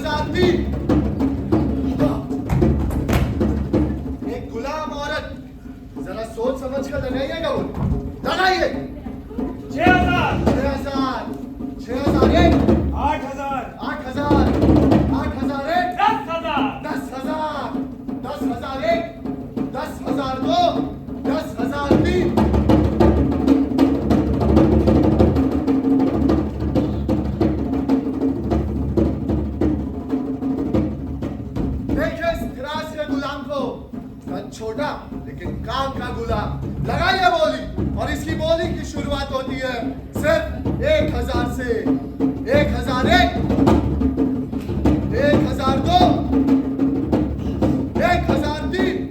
10,000 तीन। एक गुलाम औरत, जरा सोच समझ कर लगाइएगा वो, लगाइए। 6,000 6,000 6,000 एक, 8,000 8,000 8,000 एक, 10,000 10,000 10,000 एक, 10,000 दो, 10,000 तीन। देखिए इस त्रासिया गुलाम को, कद छोटा लेकिन काम का गुलाम। लगाइए बोली, और इसकी बोली की शुरुआत होती है सिर्फ 1,000 से। 1,000 एक, 1,000 दो, 1,000 तीन।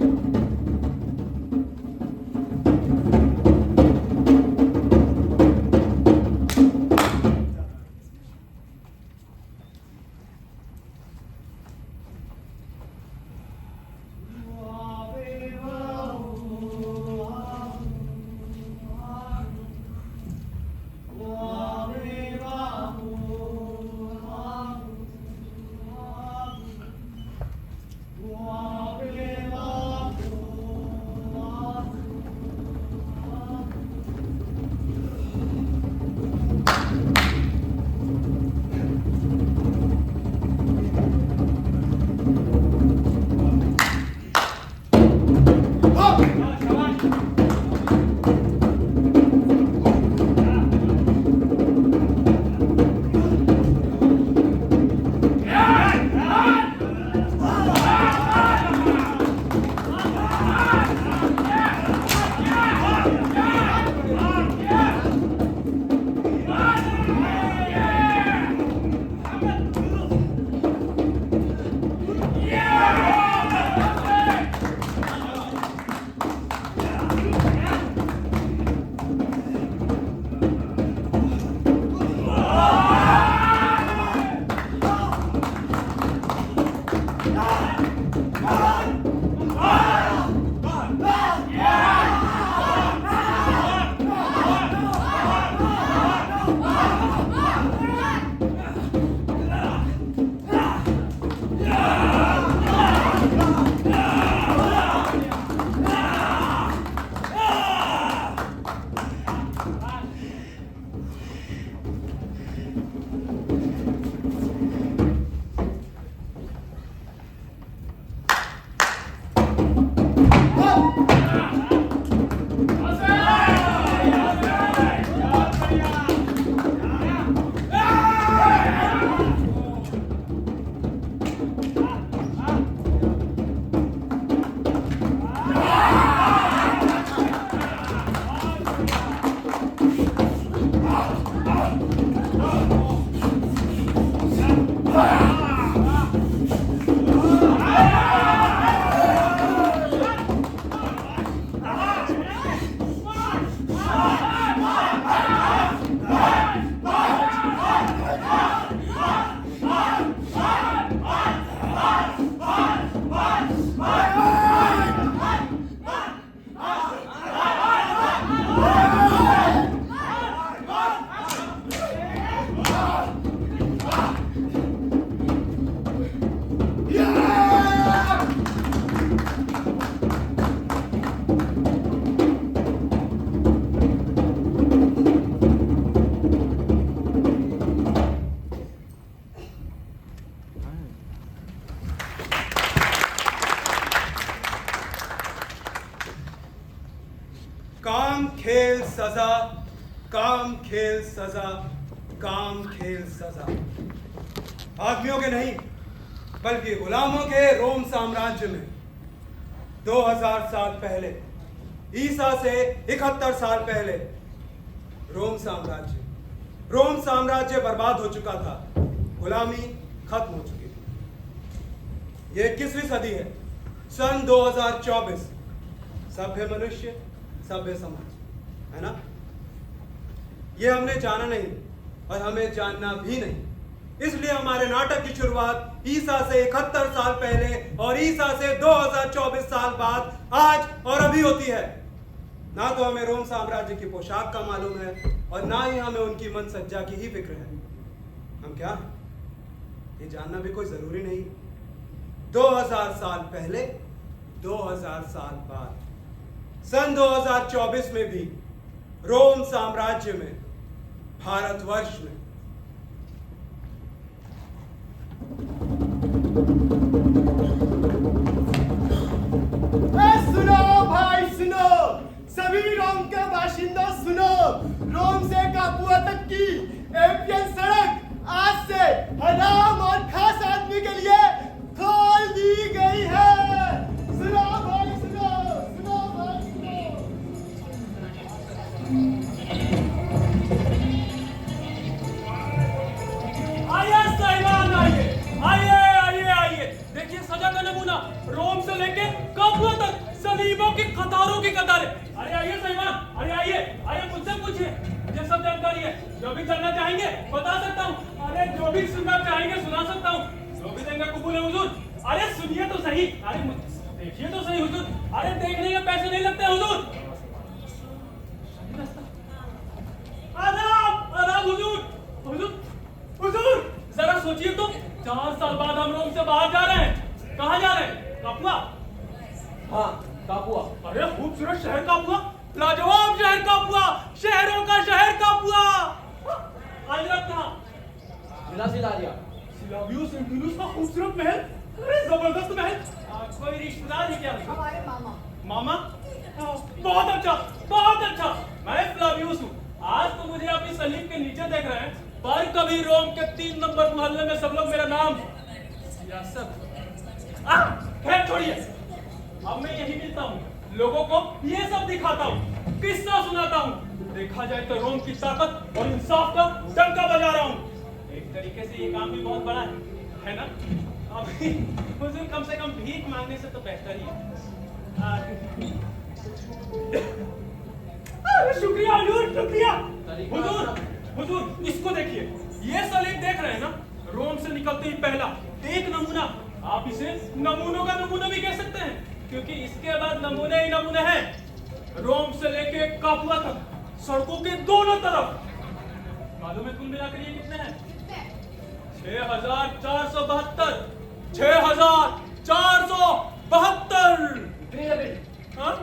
काम खेल सजा, काम खेल सजा, काम खेल सजा। आदमियों के नहीं बल्कि गुलामों के रोम साम्राज्य में 2000 साल पहले, ईसा से 71 साल पहले रोम साम्राज्य बर्बाद हो चुका था। गुलामी खत्म हो चुकी थी। ये 21वीं सदी है, सन 2024। सभ्य मनुष्य, सभ्य समाज, है ना? ये हमने जाना नहीं और हमें जानना भी नहीं। इसलिए हमारे नाटक की शुरुआत ईसा से 71 साल पहले और ईसा से 2024 साल बाद आज और अभी होती है। ना तो हमें रोम साम्राज्य की पोशाक का मालूम है और ना ही हमें उनकी मन सज्जा की ही फिक्र है। हम क्या हैं? ये जानना भी कोई जरूरी नहीं। 2000 साल पहले, 2000 साल बाद, सन 2024 में भी रोम साम्राज्य में, भारतवर्ष में सुनो भाई सुनो, सभी रोम के बाशिंदों सुनो, रोम से कापुआ तक की एपियन सड़क आज से हराम और खास आदमी के लिए खोल दी गई है। सुनो भाई सुनो, सुनो भाई सुनो। आइए साहिबान, आइए आइए आइए आइए, देखिए सजा का नमूना, रोम से लेके काबुआ तक सलीबों की कतारों की कतारें। अरे आइए साहिबान, अरे आइए आइए, मुझसे पूछिए, मुझे सब जानकारी है। जो भी जानना चाहेंगे बता सकता हूँ, अरे जो भी सुनना चाहेंगे सुना सकता हूँ, जो भी देंगे कबूल है हुजूर। अरे सुनिए तो सही, अरे देखिए तो सही हुजूर, अरे देखने के पैसे नहीं लगते हुजूर। आदाब आदाब हुजूर, हुजूर हुजूर, जरा सोचिए तो, 4 साल बाद हम रोम से बाहर जा रहे हैं। कहाँ जा रहे हैं? कापुआ? हाँ, कापुआ। अरे खूबसूरत शहर कापुआ, लाजवाब शहर कापुआ, शहरों का शहर कापुआ। आज रात कहाँ? जिला सिलारिया। सिलावियोस एंटिनोस का खूबसूरत महल, अरे जबरदस्त महल। कोई रिश्तेदार है क्या? हमारे मामा। मामा? बहुत अच्छा, बहुत अच्छा। मैं फ्लावियस हूँ। आज तो मुझे अपनी सलीब के नीचे देख रहे हैं, पर कभी रोम के 3 नंबर मोहल्ले में सब लोग मेरा नाम सियासत। खैर छोड़िए, अब मैं यही मिलता हूँ, लोगों को ये सब दिखाता हूँ, किस्सा सुनाता हूँ। देखा जाए तो रोम की ताकत और इंसाफ का डंका बजा रहा हूँ। एक तरीके से ये काम भी बहुत बड़ा है ना? अभी हुजूर कम से कम भीख मांगने से तो बेहतर ही है। अरे शुक्रिया हुजूर, शुक्रिया। हुजूर हुजूर, इसको देखिए, ये सलीब देख रहे हैं ना? रोम से निकलते ही पहला एक नमूना, आप इसे नमूनों का नमूना भी कह सकते हैं, क्योंकि इसके बाद नमूने ही नमूने हैं। रोम से लेके कापुआ तक सड़कों के दोनों तरफ। मालूम है कुल मिलाकर ये कितने हैं? 6472। 6472। इतनी लकड़ी? हाँ?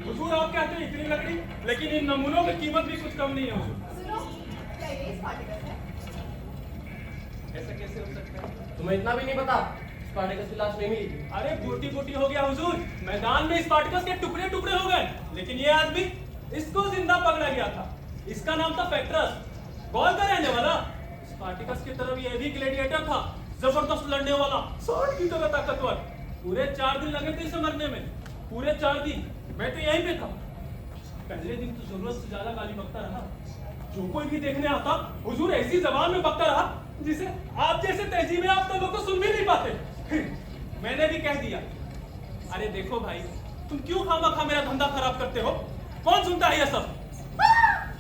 हुजूर आप कहते हैं इतनी लकड़ी, लेकिन इन नमूनों की कीमत भी कुछ कम नहीं है हुजूर। सुनो, क्या ये स्पार्टिकस है? ऐसा कैसे हो सकता है? तुम्हें इतना भी नहीं पता? स्पार्टिकस की लाश नहीं मिली। अरे बूटी बूटी हो गया हुजूर, मैदान में स्पार्टिकस के टुकड़े टुकड़े हो गए, लेकिन ये आदमी, इसको जिंदा पकड़ा गया था। इसका नाम था पेट्रस, गॉल का रहने वाला। स्पार्टिकस की तरफ ये भी ग्लैडिएटर था, जबरदस्त लड़ने वाला, स्वॉर्ड की तरह ताकतवर। पूरे 4 दिन लगे थे इसे मरने में, पूरे 4 दिन। मैं तो यहीं पे था। पहले दिन तो जरूरत से ज्यादा गाली बकता रहा, जो कोई भी देखने आता हुजूर ऐसी जबान में बकता रहा जिसे आप जैसे तहजीब आप तो लोग को सुन भी नहीं पाते। मैंने भी कह दिया, अरे देखो भाई, तुम क्यों खामखा मेरा धंधा खराब करते हो? कौन सुनता है ये सब?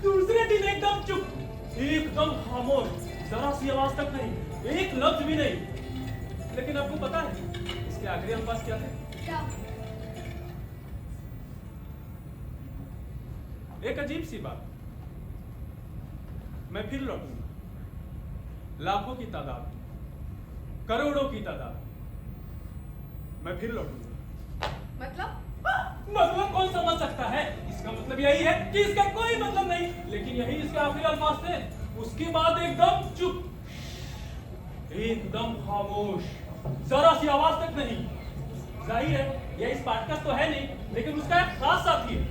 दूसरे दिन एकदम चुप, एकदम खामोश, जरा सी आवाज तक नहीं, एक लफ्ज भी नहीं। लेकिन आपको पता है इसके आखिरी अल्फाज क्या थे? क्या? एक अजीब सी बात, मैं फिर लौटूंगा, लाखों की तादाद, करोड़ों की तादाद, मैं फिर लौटूंगा। मतलब? मतलब कौन समझ सकता है? इसका मतलब यही है कि इसका कोई मतलब नहीं, लेकिन यही इसके आखिरी अल्फाज थे। उसके बाद एकदम चुप, एकदम खामोश, जरा सी आवाज तक नहीं। जाहिर है यह स्पार्टकस तो है नहीं, लेकिन उसका एक खास साथी है।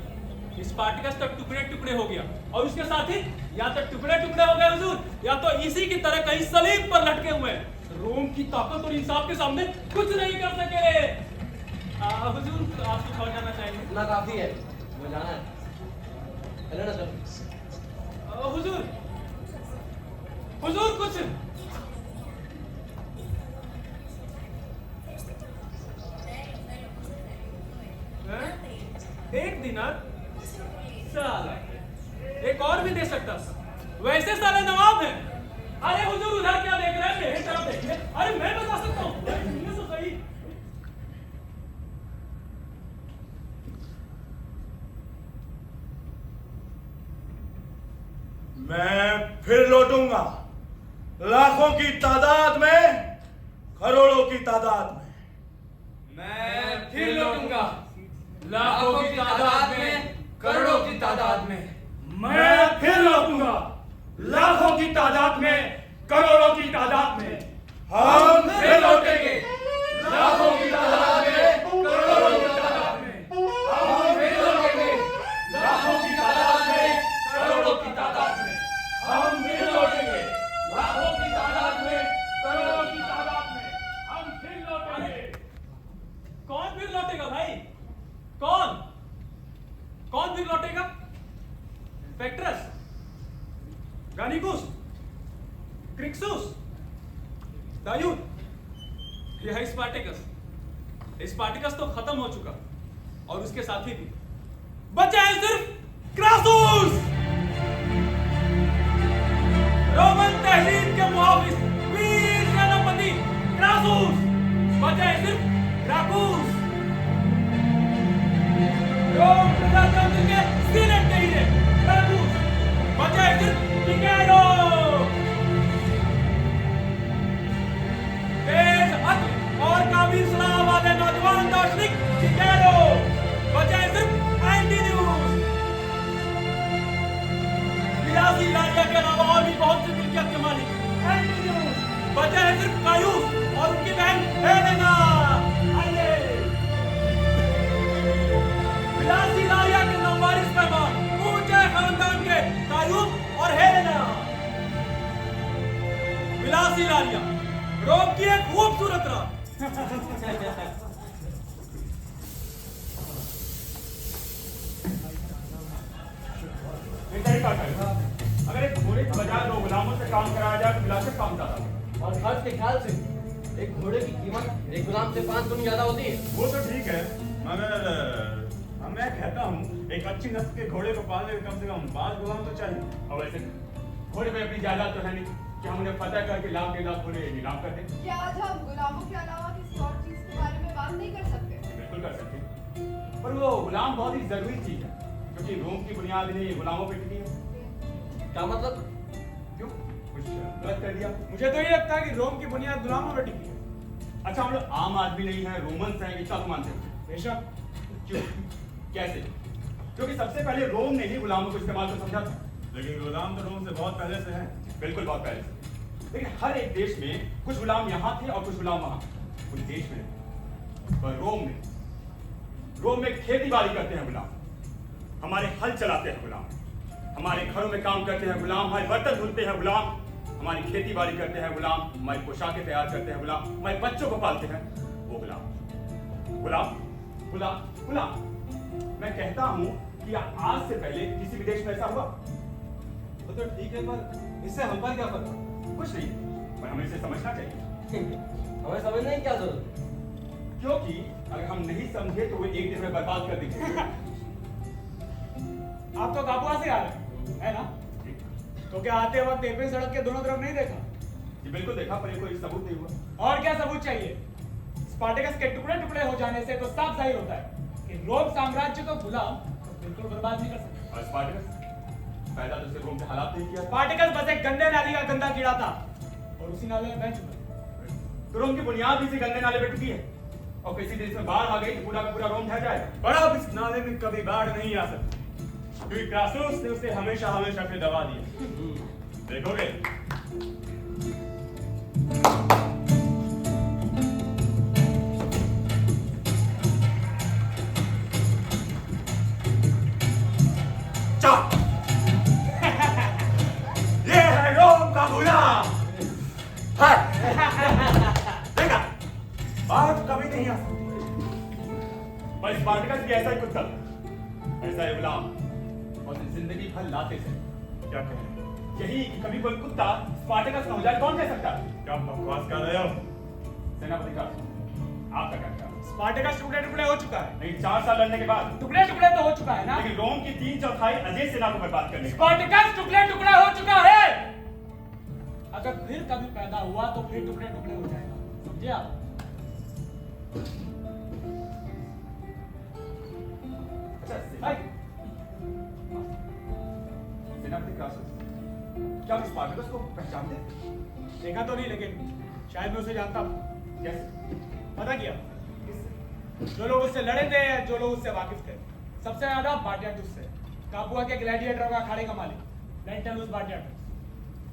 स्पार्टकस तक टुकड़े टुकड़े हो गया, और उसके साथी या तो टुकड़े टुकड़े हो गए हुजूर, या तो इसी की तरह कहीं सलीब पर लटके हुए हैं। रोम की ताकत और इंसाफ के सामने कुछ नहीं कर सके। हुजूर आप कुछ और जाना चाहेंगे? इतना काफी है, वो जाना है। चलो ना चलो। हुजूर हुजूर कुछ एक दिनार साला, एक और भी दे सकता था, वैसे साले नवाब हैं। अरे हुजूर उधर क्या देख रहे हैं? मेरे तरफ देखिए। अरे मैं बता सकता हूँ, सुनिए तो सही। मैं फिर लौटूंगा, लाखों की तादाद में करोड़ों की तादाद में। मैं फिर लौटूंगा, लाखों की तादाद में, करोड़ों की तादाद में। मैं फिर लौटूंगा, लाखों की तादाद में, करोड़ों की तादाद में। हम फिर लौटेंगे, लाखों की तादाद में, करोड़ों की तादाद में। हम फिर लौटेंगे, लाखों की तादाद में, करोड़ों की तादाद में। हम फिर लौटेंगे, लाखों की तादाद में, करोड़ों की तादाद में। हम फिर लौटेंगे। कौन फिर लौटेगा भाई? कौन कौन फिर लौटेगा? फेक्ट्रस, गानिकुस, क्रिक्सूस, दायूद, यह है स्पार्टेकस। स्पार्टेकस तो खत्म हो चुका और उसके साथी भी बचे हैं सिर्फ क्रासूस। रोमन तहजीब के मुहाफिज वीर सेनापति क्रासूस, बचे हैं सिर्फ ग्राकूस। रोम प्रजातंत्र के सीनेट के हीरे ग्राकूस, बचे हैं सिर्फ टिकेरो। तेज अक्ल और काबिल सलाह वाले नौजवान दार्शनिक टिकेरो, बचे हैं सिर्फ एंटीन्यूज। मिलासी लारिया के अलावा और भी बहुत सी मिल्कियत के मालिक एंटीन्यूज, बचे हैं सिर्फ कायूस और उनकी बहन हेलेना। आइए, मिलासी लारिया के नवारिस मेहमान ऊंचे खानदान के कायूस और हेलेना। मिलासी लारिया, रोम की एक खूबसूरत रात। अगर एक घोड़े की बजाय 2 गुलामों से काम कराया जाए तो मिलाकर काम ज्यादा होगा। और खर्च के ख्याल से एक घोड़े की कीमत एक गुलाम से 5 गुना ज्यादा होती है। वो तो ठीक है, मगर मैं कहता हूँ एक अच्छी नस्ल के घोड़े को पालने में कम से कम 5 गुलाम तो चाहिए। और वैसे घोड़े में अपनी जायदाद तो है नहीं कि हम उन्हें फतह करके लाख 1.5 लाख घोड़े नीलाम कर दें। क्या आज हम गुलामों के अलावा किसी और चीज के बारे में बात नहीं कर सकते? बिल्कुल कर सकते हैं, पर वो गुलाम बहुत ही जरूरी चीज है क्योंकि रोम की बुनियाद इन्हीं गुलामों पे टिकी है। क्या मतलब? क्यों, कुछ गलत कर दिया? मुझे तो ये लगता है कि रोम की बुनियाद गुलामों पर टिकी है। अच्छा, हम लोग आम आदमी नहीं है, रोमन्स हैं, इतना तो मानते हो? बेशक। क्यों, कैसे? क्योंकि सबसे पहले रोम ने ही गुलामों को इस्तेमाल को समझा था। लेकिन गुलाम तो रोम से बहुत पहले से हैं। बिल्कुल बहुत पहले से। लेकिन हर एक देश में कुछ गुलाम यहाँ थे और कुछ गुलाम वहाँ। उस देश में पर रोम में खेती बाड़ी करते हैं गुलाम, हमारे हल चलाते हैं गुलाम, हमारे घरों में काम करते हैं गुलाम, हमारे बर्तन धुलते हैं गुलाम, हमारी खेती बाड़ी करते हैं गुलाम, हमारी पोशाकें तैयार करते हैं गुलाम, हमारे बच्चों को पालते हैं वो गुलाम। गुलाम गुलाम गुलाम। मैं कहता हूँ कि आज से पहले किसी भी देश में ऐसा हुआ? वो तो ठीक है, पर इससे हम पर क्या फर्क? कुछ नहीं, पर हमें इसे समझना चाहिए। हमें समझने की क्या जरूरत? क्योंकि अगर हम नहीं समझे तो वो एक दिन में बर्बाद कर देंगे। आप तो काबुआ से आ रहे है ना? तो क्या आते वक्त एपी सड़क के दोनों तरफ नहीं देखा? जी बिल्कुल देखा, पर ये कोई सबूत नहीं हुआ। और क्या सबूत चाहिए? स्पार्टकस के टुकड़े टुकड़े हो जाने से तो साफ जाहिर होता है कि रोम साम्राज्य को गुलाम तो बिल्कुल बर्बाद नहीं कर सकता। और स्पार्टकस पैदा तो सिर्फ रोम के हालात नहीं किया। स्पार्टकस बस एक गंदे नाली का गंदा कीड़ा था और उसी नाले में बह चुका। तो रोम की बुनियाद इसी गंदे नाले पे टिकी है, और किसी देश में बाढ़ आ गई तो पूरा का पूरा रोम ढह जाएगा। पर अब इस नाले में कभी बाढ़ नहीं आ सकती क्योंकि क्रासूस ने उसे हमेशा हमेशा के दबा दिया। देखोगे? ये है रोम का गुलाम। देखा, बाढ़ कभी नहीं आ सकती। पर स्पार्टकस भी ऐसा ही कुत्ता, ऐसा ही गुलाम, और जिंदगी भर लाते थे। क्या कहें? यही कि कभी कोई कुत्ता स्पार्टकस ना हो जाए, कौन कह सकता है? क्या बकवास कर रहे हो? सेनापति का आपका क्या ख्याल? स्पार्टकस टुकड़े टुकड़े हो चुका है। नहीं, 4 साल लड़ने के बाद। टुकड़े टुकड़े तो हो चुका है ना? लेकिन रोम की 3/4 अजय सेना को बर्बाद करने के बाद। स्पार्टकस टुकड़े टुकड़े हो चुका है। अगर फिर कभी पैदा हुआ तो फिर टुकड़े टुकड़े हो जाएगा, समझे आप? अच्छा, भाई, सेनापति क्रासूस, क्या आप स्पार्टकस को पहचानते हैं? देखा तो नहीं, लेकिन शायद मैं उसे जानता हूँ। कैसे? पता किया जो लोग उससे लड़े थे, जो लोग उससे वाकिफ थे, सबसे ज्यादा बाटियाटुस से, कापुआ के ग्लैडिएटर का अखाड़े का मालिक लेंटेलुस बाटियाटुस।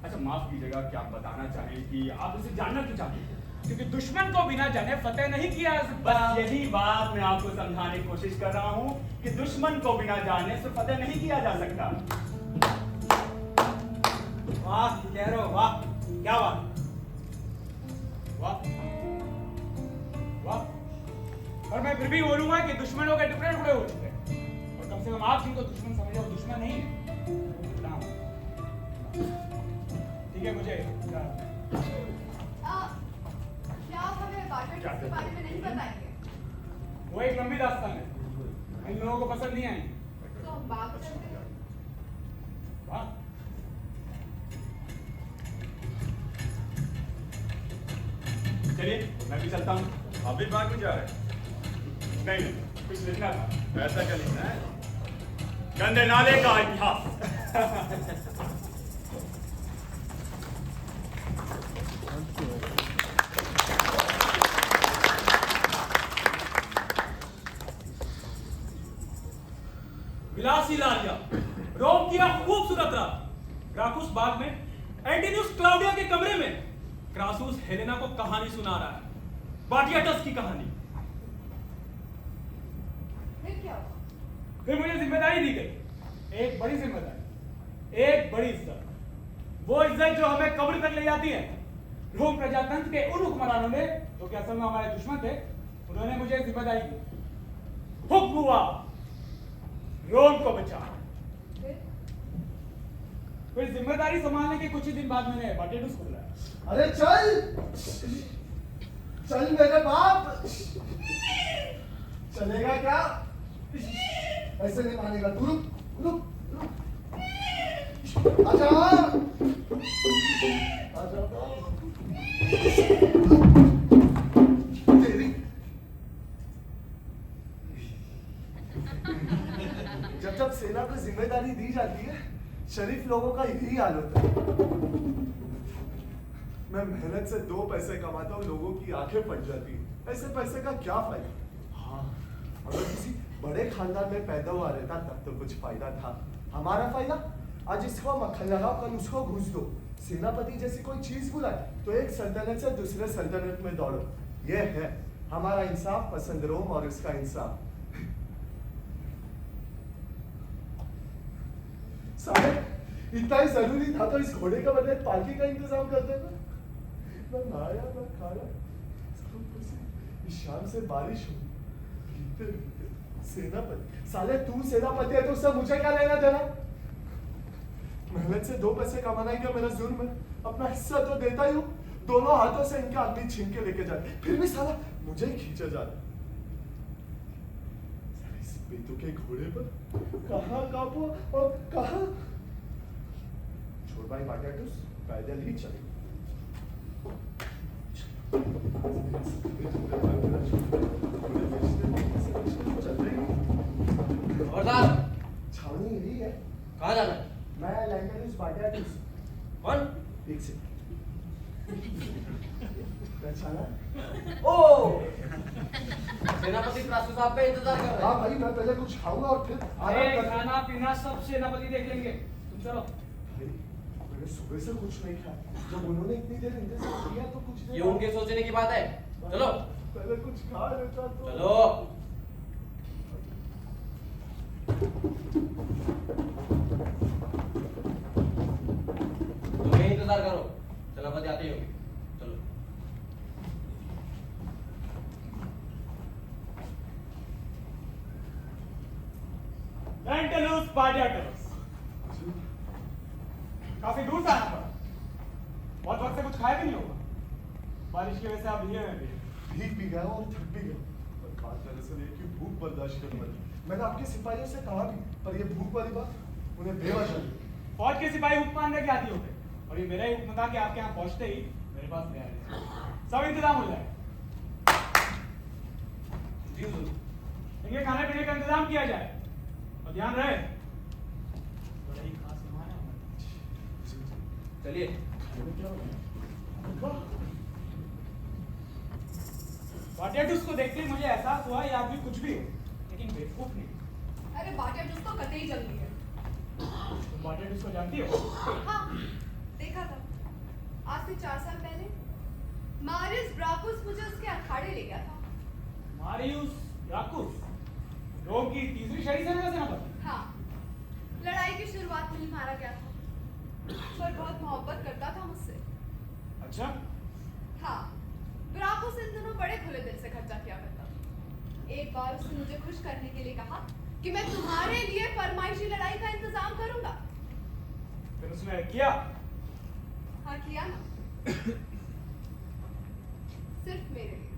अच्छा माफ कीजिएगा, क्या आप बताना चाहें कि आप उसे जानना क्यों चाहते हैं? क्योंकि दुश्मन को बिना जाने फतेह नहीं किया जा सकता। बस यही बात मैं आपको समझाने की कोशिश कर रहा हूँ कि दुश्मन को बिना जाने से फतेह नहीं किया जा सकता। वाह कह रहे हो, वाह क्या बात। वाह वाह, और मैं फिर भी बोलूंगा कि दुश्मनों के टुकड़े टुकड़े हो चुके हैं, और कम से कम आप जिनको दुश्मन समझे वो दुश्मन नहीं है। ठीक है, मुझे क्या आप हमें बाटियाटुस के बारे में नहीं बताएंगे? वो एक लंबी दास्तान है, इन लोगों को पसंद नहीं आई। तो हम बात करते हैं। वाह, चलिए मैं भी चलता हूँ। आप भी बाग में जा रहे हैं? नहीं, कुछ लिखना था। ऐसा क्या लिखना है? गंदे नाले का इतिहास। विलासी लालिया, रोम की एक खूबसूरत रात, ग्राकुस बाग में एंटिनियस क्लाउडिया के कमरे में क्रासूस हेलेना को कहानी सुना रहा है, बाटियाटस की कहानी। फिर क्या हुआ? फिर मुझे जिम्मेदारी दी गई, एक बड़ी जिम्मेदारी, एक बड़ी इज्जत, वो इज्जत जो हमें कब्र तक ले जाती है। रोम प्रजातंत्र के उन हुक्मरानों ने, जो कि असल में हमारे दुश्मन थे, उन्होंने मुझे जिम्मेदारी दी। हुक्म हुआ, रोम को बचा। फिर जिम्मेदारी संभालने के कुछ ही दिन बाद मैंने बाटियाटुस को बुलाया। अरे चल चल मेरे बाप, चलेगा क्या? ऐसे नहीं मानेगा तू। रुक रुक रुक, आजा आजा। तेरी जब सेना को जिम्मेदारी दी जाती है, शरीफ लोगों का यही हाल होता है। मैं मेहनत से 2 पैसे कमाता हूँ, लोगों की आंखें फट जाती हैं। ऐसे पैसे का क्या फायदा? हाँ, अगर किसी बड़े खानदान में पैदा हुआ रहता तब तो कुछ फायदा था। हमारा फायदा? आज इसको मक्खन लगाओ, कल उसको घूस दो। सेनापति जैसी कोई चीज बुलाए तो एक सल्तनत से दूसरे सल्तनत में दौड़ो। ये है हमारा इंसाफ पसंद रोम और उसका इंसाफ। साहब, इतना ही जरूरी था तो इस घोड़े का बदले पालकी का इंतजाम कर देना। न नहाया न खाया, इस शाम से बारिश हुई। भीगते भीगते सेनापति, साले तू सेनापति है तो उससे मुझे क्या लेना देना? मेहनत से 2 पैसे कमाना ही क्या मेरा जुर्म है? अपना हिस्सा तो देता ही हूँ। दोनों हाथों से इनके आदमी छीन के लेके जाते, फिर भी साला मुझे ही खींचा जाता। इस बेतु के घोड़े पर कहाँ काबू और कहाँ? छोड़ भाई बाटियाटुस, पैदल ही चले। खबरदार, छावनी यही है। कहाँ जाना है? मैं लेंटेलुस बाटियाटुस। कौन? एक से पहचाना? ओ, सेनापति क्रासुस साहब पे इंतजार कर रहे हाँ हैं। भाई, मैं पहले कुछ खाऊंगा और फिर आराम ए, कर। खाना पीना सब सेनापति देख लेंगे, तुम चलो। भाई, मैंने सुबह से कुछ नहीं खाया। जब उन्होंने इतनी देर इंतजार किया तो कुछ ये उनके सोचने की बात है। चलो पहले कुछ खा लेता तो। चलो। तुम यही इंतजार करो, सेनापति आते ही होंगे। चलो। लेंटेलुस बाटियाटुस, काफी दूर से आना पड़ा, बहुत वक्त से कुछ खाया भी नहीं होगा। बारिश की वजह से आप भीगे हुए भी। भीग भी गया और थक भी गया। पर बात दरअसल ये कि भूख बर्दाश्त करने वाली। मैंने आपके सिपाहियों से कहा भी, पर ये भूख वाली बात उन्हें बेवजह लगी। फौज के सिपाही हुक्म मानने के आती होते, और ये मेरा ही हुक्म था कि आपके यहाँ पहुंचते ही मेरे पास ले आए। सब इंतजाम हो जाए। जी हुजूर। इनके खाने पीने का इंतजाम किया जाए, और ध्यान रहे बड़ा ही खास मेहमान है हमारे। चलिए। खाने में क्या होगा? वाटियाटूस को देखते ही मुझे एहसास हुआ ये आदमी कुछ भी हो, लेकिन बेवकूफ नहीं। अरे बाटियाटूस तो कतई जंगली है। तुम वाटियाटूस को जानती हो? हाँ, देखा था। आज से 4 साल पहले मारिस ब्राकुस मुझे उसके अखाड़े ले गया था। मारियुस ब्राकुस, रोम की तीसरी शही सेनापति। हाँ, लड़ाई की शुरुआत में ही मारा गया था, पर बहुत मोहब्बत करता था मुझसे। अच्छा, हाँ, ब्राकुस इन दिनों बड़े खुले दिल से खर्चा किया करता था। एक बार उसने मुझे खुश करने के लिए कहा कि मैं तुम्हारे लिए फरमाइशी लड़ाई का इंतजाम करूंगा। फिर उसने किया? हाँ, किया ना। सिर्फ मेरे लिए।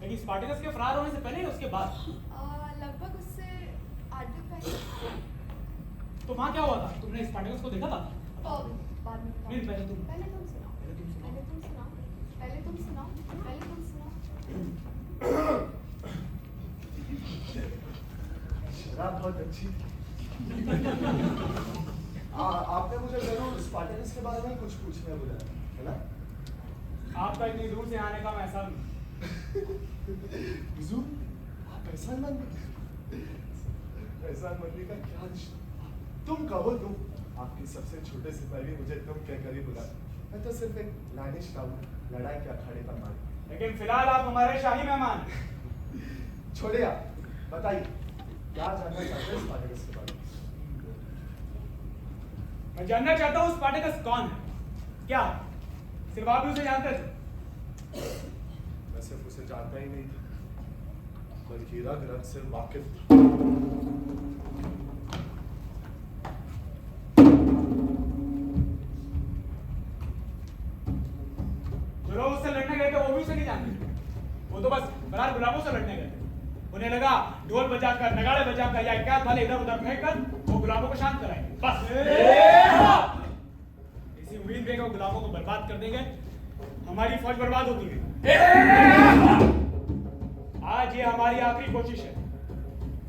लेकिन स्पार्टकस के फरार होने से पहले या उसके बाद? लगभग उससे 8 दिन पहले। तो वहां क्या हुआ था? तुमने स्पार्टकस को देखा था? बाद में बताऊं। नहीं, पहले तुम सुनाओ। पहले तुम सुनाओ। पहले तुम सुनाओ। पहले तुम सुनाओ। पहले तुम सुनाओ। शराब बहुत अच्छी थी। आपने मुझे जरूर स्पार्टकस के बारे में कुछ पूछने बुलाया, है ना? आपका इतनी दूर से आने का मैं ऐसा हुजूर, आप एहसान मंद एहसान मंदी का क्या रिश्ता? तुम कहो तुम, आपकी सबसे छोटे सिपाही मुझे तुम कहकर ही बुला। मैं तो सिर्फ एक लानिश था, लड़ाई के अखाड़े पर मार। लेकिन फिलहाल आप हमारे शाही मेहमान। छोड़िए आप, बताइए क्या जानना चाहते हैं स्पार्टकस के बारे में? मैं जानना चाहता हूँ स्पार्टकस कौन है? क्या सिर्फ आप भी उसे जानते थे? मैं सिर्फ उसे जानता ही नहीं था, बल्कि रग रग से वाकिफ था। जो लोग उससे लड़ने गए थे वो भी उसे नहीं जानते। वो तो बस बरार गुलाबों से लड़ने गए थे। उन्हें लगा ढोल बजाकर, नगाड़े बजाकर या इक्यात वाले इधर उधर फेंककर वो गुलाबों को शांत कराएंगे, बस। इसी उम्मीद में वो गुलाबों को बर्बाद कर देंगे, हमारी फौज बर्बाद होती है। आज ये हमारी आखिरी कोशिश है।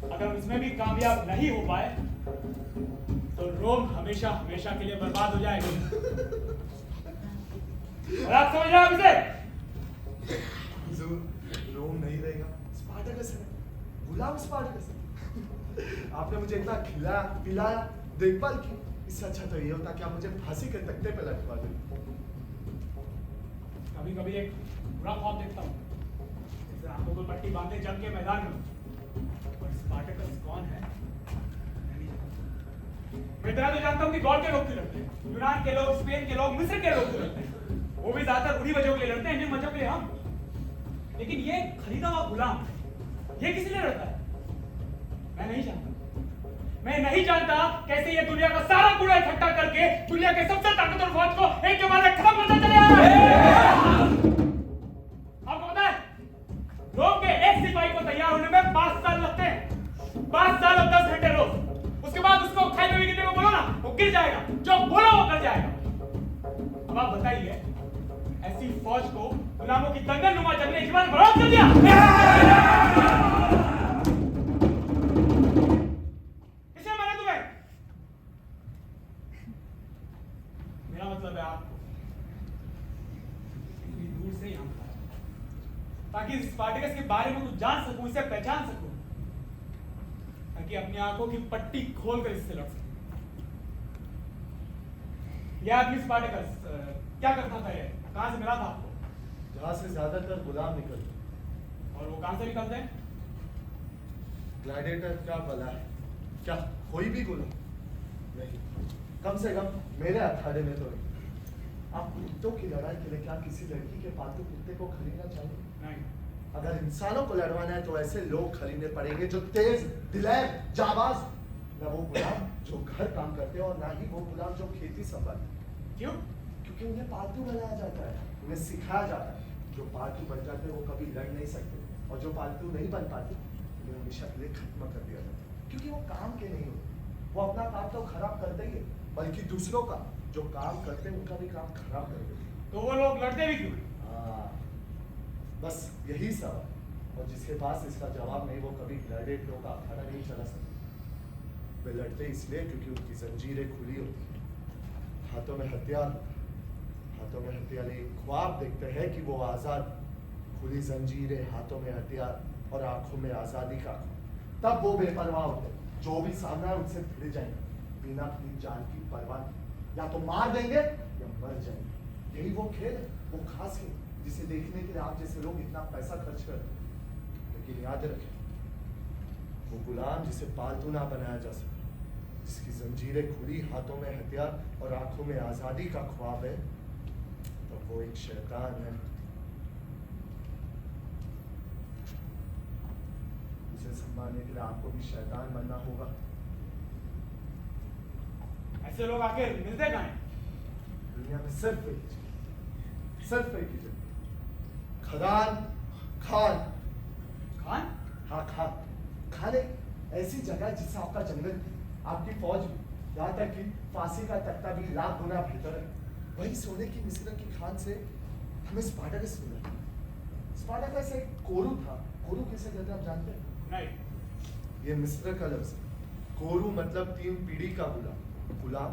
अगर हम इसमें भी कामयाब नहीं हो पाए तो रोम हमेशा हमेशा के लिए बर्बाद हो जाएगा। और आप समझ रहे हैं इसे? हुजूर, रोम नहीं रहेगा, स्पार्टकस है, गुलाम स्पार्टकस है। आपने मुझे इतना खिलाया पिलाया, देखभाल की, इससे अच्छा तो ये होता कि आप मुझे फांसी के तख्ते पे लटका दें। कभी कभी एक बुरा ख्वाब देखता हूँ, जैसे आंखों को पट्टी बांधे जंग के मैदान में। और स्पार्टकस कौन है मैं नहीं जानता। मैं इतना तो जानता हूँ कि गॉड के लोग क्यों लड़ते हैं, यूनान के लोग, स्पेन के लोग, मिस्र के लोग क्यों लड़ते हैं। वो भी ज्यादातर उन्हीं वजहों के लिए लड़ते हैं जिन वजहों के लिए हम। लेकिन ये खरीदा हुआ गुलाम, ये किस लिए लड़ता है? मैं नहीं जानता। मैं नहीं जानता कैसे ये दुनिया का सारा कूड़ा इकट्ठा करके दुनिया के सबसे ताकतवर फौज को एक के बाद एक खत्म करता चले आपको पता है, रोम के एक सिपाही को तैयार होने में 5 साल लगते हैं। 5 साल और 10 घंटे रोज। उसके बाद उसको खाने में गिरने को बोलो ना, वो गिर जाएगा, जो बोलो वो कर जाएगा। अब आप बताइए, ऐसी फौज को गुलामों की दंगल नुमा जंगली के बाद बर्बाद कर दिया। किसने मारा तुम्हें? मेरा मतलब है आपको इतनी दूर से यहाँ बुलाया, ताकि स्पार्टकस के बारे में कुछ जान सकूं, इसे पहचान सकूं, ताकि अपनी आंखों की पट्टी खोलकर इससे लड़ सकूं। यह आदमी स्पार्टकस क्या करता था? ये कहां से मिला था आपको? जहां से ज्यादातर गुलाम निकलते। और वो कहां से निकलते हैं? ग्लैडिएटर क्या भला है? क्या कोई भी गुलाम नहीं, कम से कम मेरे अखाड़े में तो नहीं। आप कुत्तों की लड़ाई के लिए क्या किसी लड़की के पालतू कुत्ते को खरीदना चाहिए? नहीं। अगर इंसानों को लड़वाना है तो ऐसे लोग खरीदने पड़ेंगे जो तेज, दिलेर, जाबाज, ना वो गुलाम जो घर काम करते हैं और ना ही वो गुलाम जो खेती संभालते। क्यों? क्योंकि उन्हें पालतू बनाया जाता है, उन्हें सिखाया जाता है। जो पालतू बन जाते हैं वो कभी लड़ नहीं सकते, और जो पालतू नहीं बन पाते उन्हें हमेशा के लिए खत्म कर दिया जाता है, क्योंकि वो काम के नहीं होते। वो अपना काम तो खराब करते ही है, बल्कि दूसरों का जो काम करते हैं उनका भी काम खराब कर देते हैं। तो वो लोग लड़ते भी क्यों? बस यही सवाल, और जिसके पास इसका जवाब नहीं वो कभी ग्लैडिएटरों का अखाड़ा नहीं चला सकते। वे लड़ते इसलिए क्योंकि उनकी जंजीरें खुली होती हैं, हाथों में हथियार होता है, हाथों में हथियार ले ख्वाब देखते हैं कि वो आजाद, खुली जंजीरें, हाथों में हथियार और आंखों में आजादी का ख्वाब। तब वो बेपरवाह होते, जो भी सामना है उनसे भिड़ जाएंगे बिना अपनी जान की परवाह किए। या तो मार देंगे या मर जाएंगे। यही वो खेल है, वो खास खेल जिसे देखने के लिए आप जैसे लोग इतना पैसा खर्च करते हैं। लेकिन याद रखें, वो गुलाम जिसे पालतू ना बनाया जा सके, जिसकी जंजीरें खुली, हाथों में हथियार और आंखों में आजादी का ख्वाब है, तो वो एक शैतान है। उसे संभालने के लिए आपको भी शैतान बनना होगा। ऐसे लोग आके मिलते कहाँ हैं? दुनिया में सिर्फ एक चीज, सिर्फ एक ही जगह, खदान खान। खान? हाँ खान। खान एक ऐसी जगह जिससे आपका जंगल, आपकी फौज भी, यहाँ तक कि फांसी का तख्ता भी लाख गुना बेहतर है। वही सोने की मिस्र की खान से हमें स्पार्टकस मिला। स्पार्टकस एक कोरू था। कोरू किसे कहते हैं आप जानते हैं? नहीं। ये मिस्र का लफ्ज है। कोरू मतलब 3 पीढ़ी का गुलाम। गुलाम,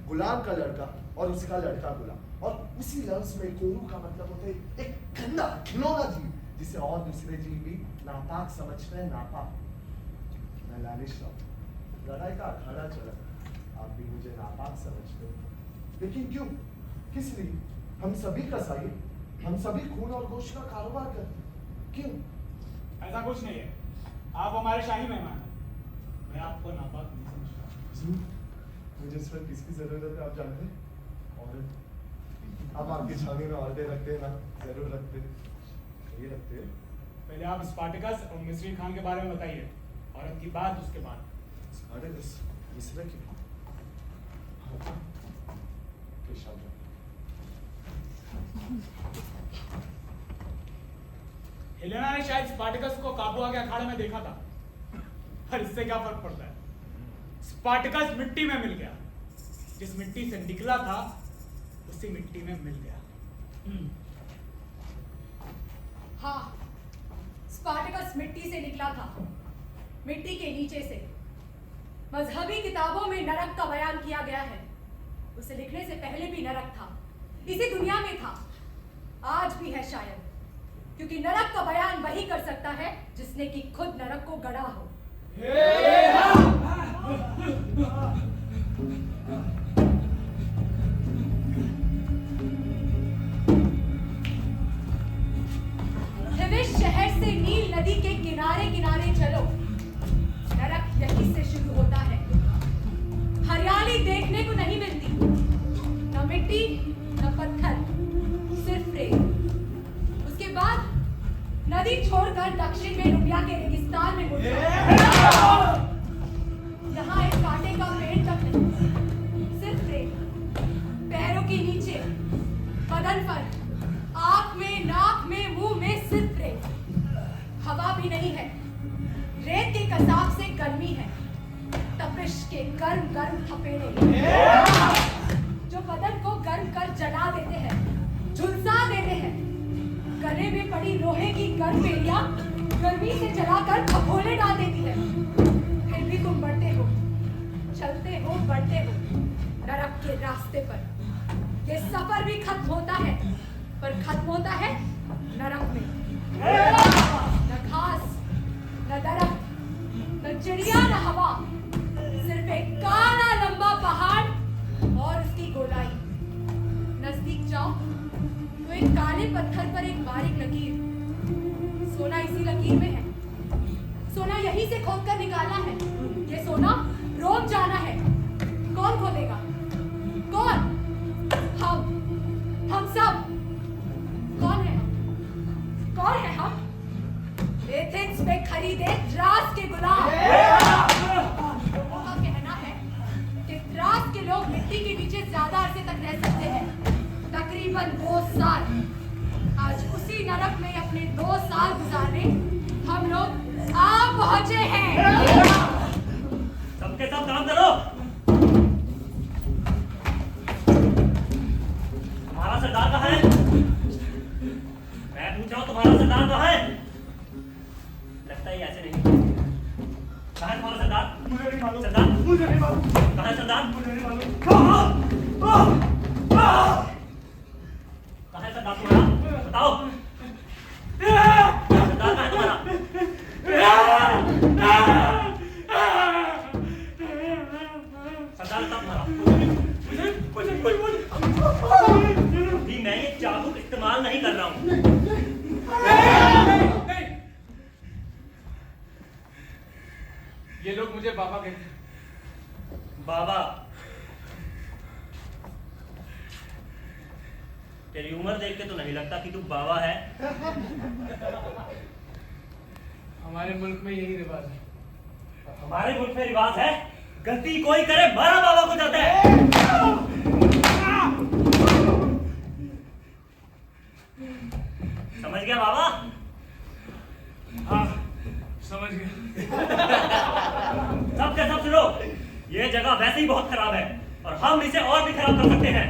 गुलाम का लड़का और उसका लड़का गुलाम। और उसी लफ्ज में कोरू का मतलब होता है एक गंदा घिनौना जीव, जिसे और दूसरे जीव भी नापाक समझते हैं। नापाक, मैं लालिश रहा, लड़ाई का अखाड़ा चला, आप भी मुझे नापाक समझते हो। लेकिन क्यों, किस लिए? हम सभी कसाई, हम सभी खून और गोश्त का कारोबार करते हैं। क्यों? ऐसा कुछ नहीं है, आप हमारे शाही मेहमान हैं। मैं आपको नापाक नहीं समझता। मुझे इस वक्त किसकी जरूरत है आप जानते हैं? औरत। आप आपकी छावनी में औरतें रखते हैं ना? जरूर रखते हैं, ये रखते हैं। पहले आप स्पार्टकस और मिस्री खान के बारे में बताइए, औरत की बात उसके बाद। स्पार्टकस मिस्र की हेलेना ने शायद स्पार्टकस को काबू आके अखाड़े में देखा था, पर इससे क्या फर्क पड़ता है? स्पार्टकस मिट्टी में मिल गया, जिस मिट्टी से निकला था उसी मिट्टी में मिल गया। हाँ, स्पार्टकस मिट्टी से निकला था, मिट्टी के नीचे से। मजहबी किताबों में नरक का बयान किया गया है। उसे लिखने से पहले भी नरक था, इसी दुनिया में था, आज भी है शायद, क्योंकि नरक का बयान वही कर सकता है जिसने कि खुद नरक को गढ़ा हो। हिविश शहर से नील नदी के किनारे किनारे चलो, नरक यहीं से शुरू होता है। हरियाली देखने को नहीं मिलती, न मिट्टी न पत्थर, सिर्फ रेत। उसके बाद नदी छोड़कर दक्षिण में रुबिया के रेगिस्तान में मुड़ जाओ। यहाँ एक कांटे का पेड़ तक नहीं, सिर्फ रेत। पैरों के नीचे, बदन पर, आंख में, नाक में, मुंह में सिर्फ रेत। हवा भी नहीं है, रेत के कसाब से गर्मी है, तपिश के गर्म गर्म थपेड़े जो बदन को गर्म कर जला देते हैं, झुलसा देते हैं। गले में पड़ी लोहे की गर्म बेड़ियां गर्मी से जलाकर खपोले डाल देती है। फिर भी तुम बढ़ते हो, चलते हो, बढ़ते हो नरक के रास्ते पर। ये सफर भी खत्म होता है, पर खत्म होता है नरक में। न घास, न दरख्त, न चिड़िया, न हवा, सिर्फ एक काला लंबा पहाड़ और उसकी गोलाई। नजदीक जाओ तो एक काले पत्थर पर एक बारीक लकीर। सोना इसी लकीर में है, सोना यहीं से खोदकर निकाला है। ये सोना रोम जाना है। कौन खोदेगा? कौन? हम सब। कौन है हम? कौन है हम? एथेंस में खरीदे त्रास के गुलाम। लोगों का कहना है कि त्रास के लोग मिट्टी के नीचे ज्यादा अरसे तक रह सकते हैं, तकरीबन 2 साल। आज उसी नरक में अपने 2 साल गुजारने हम लोग आ पहुंचे हैं। सबके सब काम करो। तुम्हारा सरदार कहाँ है? मैं पूछ रहा हूँ, तुम्हारा सरदार कहाँ है? लगता ही ऐसे नहीं। कहाँ है तुम्हारा सरदार? मुझे नहीं मालूम। सरदार मुझे नहीं मालूम। कहाँ है सरदार? मुझे नहीं मालूम। सरदार तुम्हारा? बताओ। सरदार कहाँ है तुम्हारा? सरदार कहाँ तुम्हारा? अभी मैं ये चाबुक इस्तेमाल नहीं कर रहा हूँ। ये लोग मुझे बाबा कहते हैं। बाबा, तेरी उम्र देख के तो नहीं लगता कि तू बाबा है। हमारे मुल्क में यही रिवाज है। हमारे मुल्क में रिवाज है, गलती कोई करे मारा बाबा को जाता है। समझ गया बाबा? हाँ, समझ गया। सब के सब सुनो, ये जगह वैसे ही बहुत खराब है और हम इसे और भी खराब कर सकते हैं।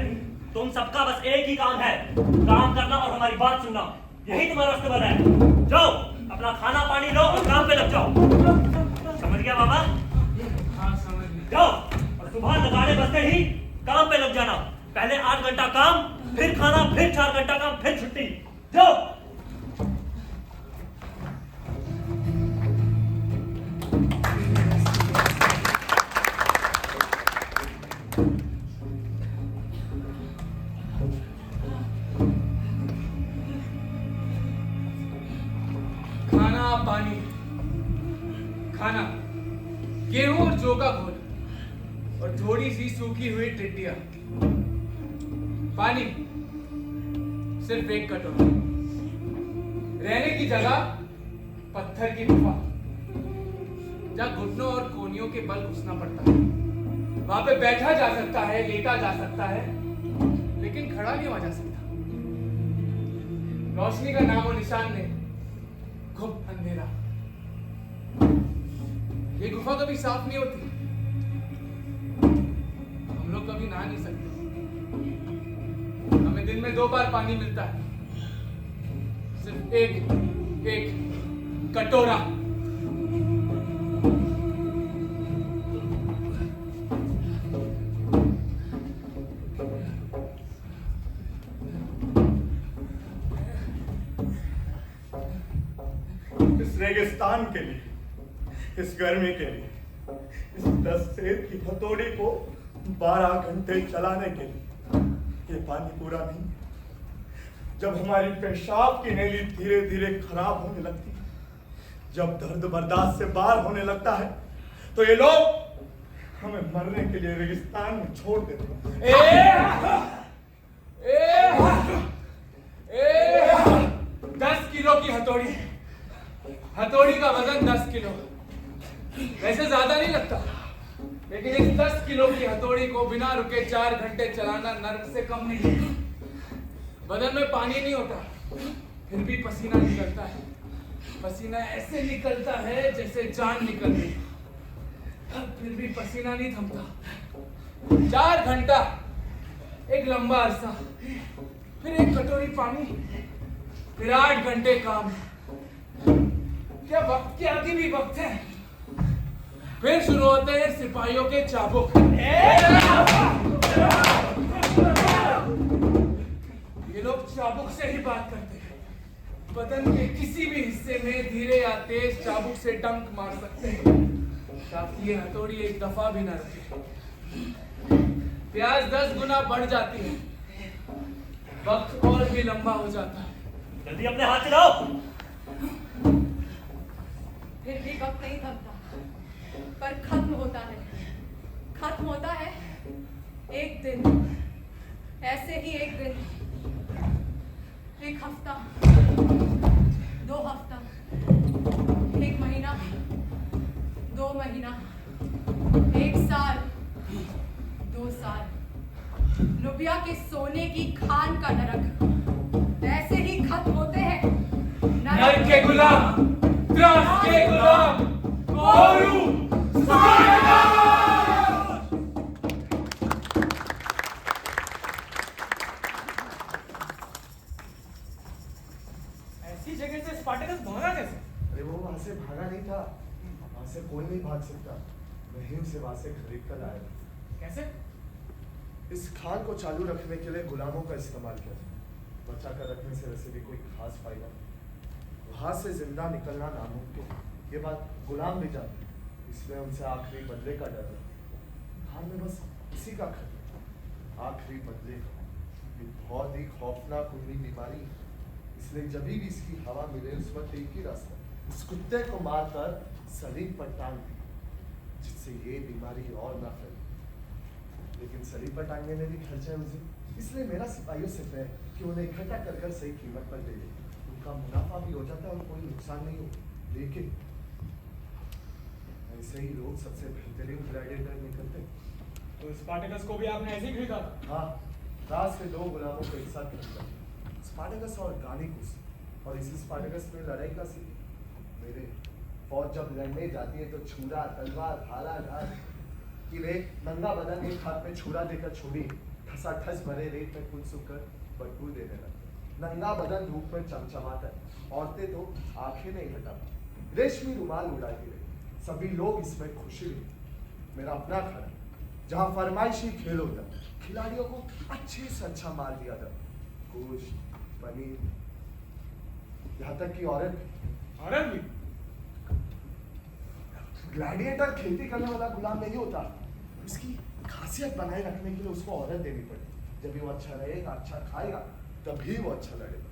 तुम सबका बस एक ही काम है, काम करना और हमारी बात सुनना। यही तुम्हारा रास्ता है। जाओ, अपना खाना पानी लो और काम पे लग जाओ। समझ गया बाबा? हाँ, समझ गया। जाओ और सुबह नगाड़े बजते ही काम पे लग जाना। पहले 8 घंटा काम, फिर खाना, फिर 4 घंटा काम, फिर छुट्टी। जाओ। खाना पानी, खाना, गेहूं और जौ का घोल और थोड़ी सी सूखी हुई टिड्डियां। पानी सिर्फ एक कटोरा। रहने की जगह पत्थर की गुफा, जहां घुटनों और कोनियों के बल घुसना पड़ता है। वहां पे बैठा जा सकता है, लेटा जा सकता है, लेकिन खड़ा नहीं हुआ जा सकता। रोशनी का नामो निशान नहीं, खूब अंधेरा। ये गुफा कभी साफ नहीं होती। हम लोग कभी नहा नहीं सकते। हमें दिन में 2 बार पानी मिलता है, सिर्फ एक कटोरा। इस रेगिस्तान के लिए, इस गर्मी के लिए, इस 10 सेर की हथौड़ी को 12 घंटे चलाने के लिए ये पानी पूरा नहीं। जब हमारी पेशाब की नली धीरे धीरे खराब होने लगती है, जब दर्द बर्दाश्त से बाहर होने लगता है, तो ये लोग हमें मरने के लिए रेगिस्तान में छोड़ देते हैं। 10 किलो की हथौड़ी, हथौड़ी का वजन 10 किलो। वैसे ज्यादा नहीं लगता, लेकिन इस 10 किलो की हथौड़ी को बिना रुके 4 घंटे चलाना नर्क से कम नहीं है। बदन में पानी नहीं होता, फिर भी पसीना निकलता है। पसीना ऐसे निकलता है जैसे जान निकल रही, फिर भी पसीना नहीं थमता। 4 घंटा, एक लंबा अरसा, फिर एक कटोरी पानी, फिर 8 घंटे काम। क्या वक्त के आगे भी वक्त है। फिर शुरू होते हैं सिपाहियों के चाबुक। ये लोग चाबुक से ही बात करते हैं। बदन के किसी भी हिस्से में धीरे या तेज चाबुक से डंक मार सकते हैं, ताकि ये हथौड़ी एक दफा भी ना रुके। प्यास 10 गुना बढ़ जाती है, वक्त और भी लंबा हो जाता है। जल्दी अपने हाथ चलाओ। फिर भी वक्त नहीं थमता, पर खत्म होता है। खत्म होता है एक दिन, ऐसे ही एक दिन, एक हफ्ता, 2 हफ्ता, 1 महीना, 2 महीना, 1 साल, 2 साल। लुबिया के सोने की खान का नरक ऐसे ही खत्म होते हैं। नरक के गुलाम, त्रास के गुलाम, कोरू ऐसी जगह से स्पार्टकस भागा कैसे? अरे वो वहां से भागा नहीं था, वहां से कोई नहीं भाग सकता। मैं हिंद से वहां से खरीद कर लाया था। कैसे? इस खान को चालू रखने के लिए गुलामों का इस्तेमाल किया था। बचा कर रखने से वैसे भी कोई खास फायदा नहीं। वहां से जिंदा निकलना नामुमकिन, ये बात गुलाम भी जानते, इसलिए उनसे आखिरी बदले का डर है। हाँ में बस इसी का खतरा, आखिरी बदले का। ये बहुत ही खौफनाक उन्हीं बीमारी है, इसलिए जब भी इसकी हवा मिले उस वक्त एक ही रास्ता, इस कुत्ते को मारकर सलीब पर टांग दी, जिससे ये बीमारी और ना फैले। लेकिन सलीब पर टांगने में भी खर्चा है उसे, इसलिए मेरा सिपाहियों से तय है कि उन्हें इकट्ठा कर कर सही कीमत पर दे दे। उनका मुनाफा भी हो जाता है और कोई नुकसान नहीं हो। लेकिन ऐसे ही लोग सबसे बेहतरीन ग्लैडिएटर निकलते। तो स्पार्टकस को भी आपने ऐसे ही खरीदा था? हाँ, रात से 2 गुलामों को एक साथ खरीदा, स्पार्टकस और गालिकुस। और इसी स्पार्टकस में लड़ाई का सीन। मेरे फौज जब लड़ने जाती है तो छुरा, तलवार, भाला, ढाल कि एक नंगा बदन एक हाथ में छुरा देकर छोड़ी ठसाठस भरे रेत में कुल सुखकर बदबू देने लगता। नंगा बदन धूप में चमचमाता है। औरतें तो आंखें नहीं हटा, रेशमी रुमाल उड़ाती रही। सभी लोग इसमें खुशी लेते। मेरा अपना घर जहाँ फरमाइशी खेल होता, खिलाड़ियों को अच्छे से अच्छा मार दिया जाता, गोश्त, पनीर, यहाँ तक कि औरत भी। ग्लैडिएटर खेती करने वाला गुलाम नहीं होता, उसकी खासियत बनाए रखने के लिए उसको औरत देनी पड़ती। जब भी वो अच्छा रहेगा, अच्छा खाएगा, तभी वो अच्छा लड़ेगा।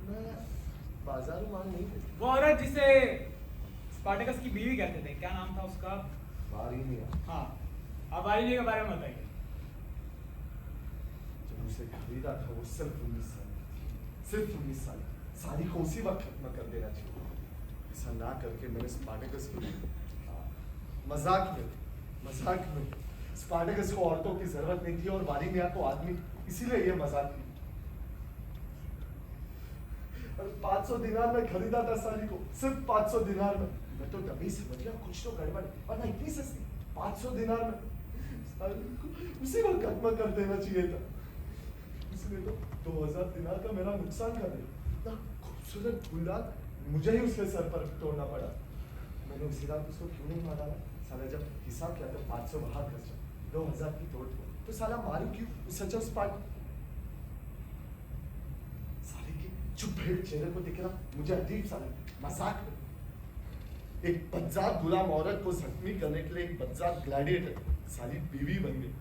मैं बाजारू मांग नहीं देती। वो औरत जिसे स्पार्टकस की बीवी कहते थे, क्या नाम था उसका? वारिनिया। हाँ, आप वारिनिया के बारे में बताइए। जब उसे खरीदा था वो सिर्फ 19 साल की थी, सिर्फ 19 साल। सारी को उसी वक्त खत्म कर देना चाहिए। ऐसा ना करके मैंने स्पार्टकस को मजाक में स्पार्टकस को औरतों की जरूरत नहीं थी और वारिनिया को आदमी, इसीलिए ये मजाक थी। और 500 दिनार में खरीदा था साली को, सिर्फ 500 दिनार में। मैं तो तभी समझ गया कुछ तो गड़बड़ है, और ना इतनी सस्ती 500 दिनार में। साली को उसी वक्त खत्म कर देना चाहिए था, इसलिए तो 2000 दिनार का मेरा नुकसान कर दिया ना। खूबसूरत गुलदार मुझे ही उसके सर पर तोड़ना पड़ा। मैंने उसी रात उसको क्यों नहीं मारा? साला जब हिसाब किया तो 500 बाहर खर्चा, 2000 की तोड़ तो साला मारू क्यों? सचा उस पार्ट साले के चुप भेड़ चेहरे को दिख रहा मुझे अजीब सा लगा। मजाक में एक बदजात गुलाम औरत को जख्मी करने के लिए एक बदजात ग्लैडिएटर साली बीवी बन गई।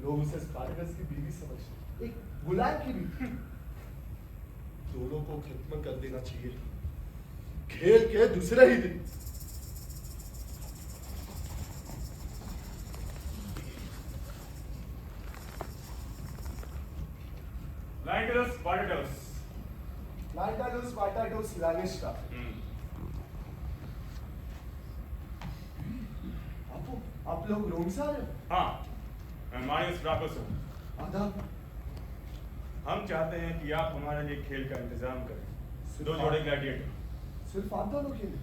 लोग उसे स्पार्टकस की बीवी समझते, एक गुलाम की बीवी। दोनों को खत्म कर देना चाहिए खेल के दूसरे ही दिन। Lentulus Spartacus. Lentulus Spartacus Lanista। आप लोग रोम से आ रहे हो? हाँ, मैं मारियस फ्राकस हूँ। आदाब। हम चाहते हैं कि आप हमारे लिए खेल का इंतजाम करें। 2 जोड़े ग्लैडिएटर। सिर्फ आप दोनों के लिए?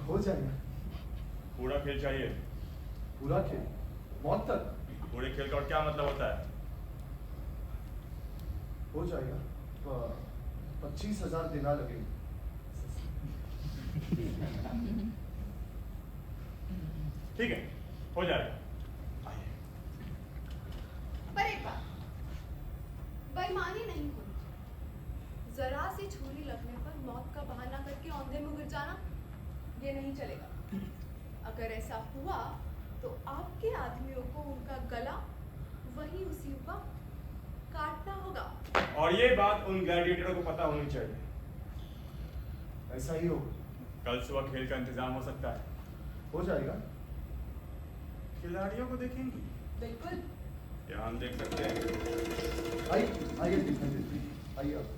हो जाएगा। पूरा खेल चाहिए? पूरा खेल, मौत तक? पूरे खेल का और क्या मतलब होता है? हो जाएगा, 25,000 दिनार लगेंगे। ठीक है, हो जाएगा। पर एक बात, बेईमानी नहीं होनी। जरा सी छुरी लगने पर मौत का बहाना करके औंधे में गिर जाना, ये नहीं चलेगा। अगर ऐसा हुआ तो आपके आदमियों को उनका गला वही उसी वक्त काटना होगा। और ये बात उन ग्लैडिएटरों को पता होनी चाहिए। ऐसा ही होगा। कल सुबह खेल का इंतजाम हो सकता है? हो जाएगा। खिलाड़ियों को देखेंगी? बिल्कुल। क्या हम देख सकते हैं? आइए दिखाइए, आइए आप।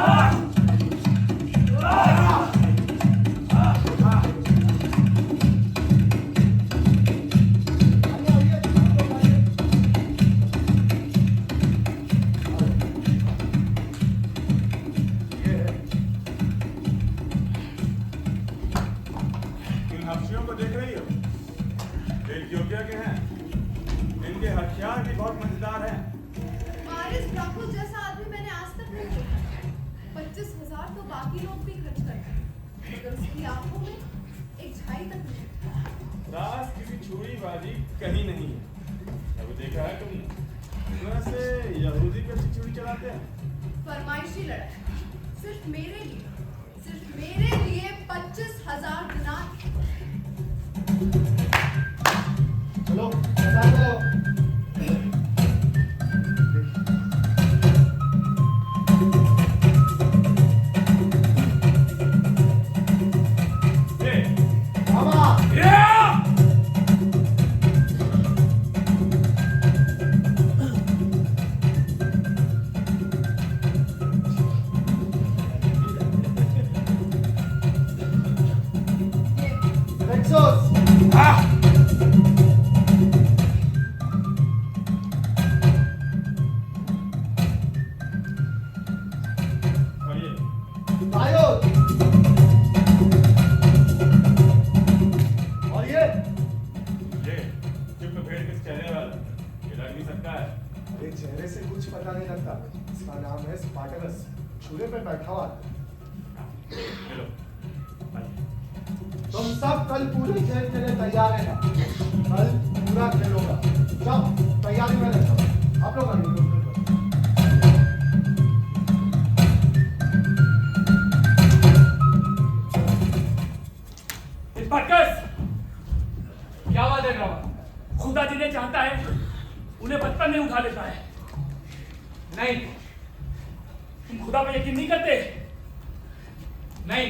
Ah! बनाते हैं? फरमाइशी लड़ाई सिर्फ मेरे लिए 25,000 दिनार। चलो बता दो। मामा Lexus और ये Diode और ये चुप भेड़ किस चेहरे वाला, ये लग नहीं सकता है। अरे चेहरे से कुछ पता नहीं लगता। इसका नाम है स्पार्टकस। छुरे पे बैठा हुआ चलो तुम सब कल पूरे खेल के लिए तैयार है ना? कल पूरा खेल होगा। जाओ तैयारी में लग जाओ। आप लोग आइए। स्पार्टकस, क्या बात है ड्रामा? खुदा जिन्हें चाहता है उन्हें बचपन में उठा लेता है। नहीं, तुम खुदा पर यकीन नहीं करते? नहीं,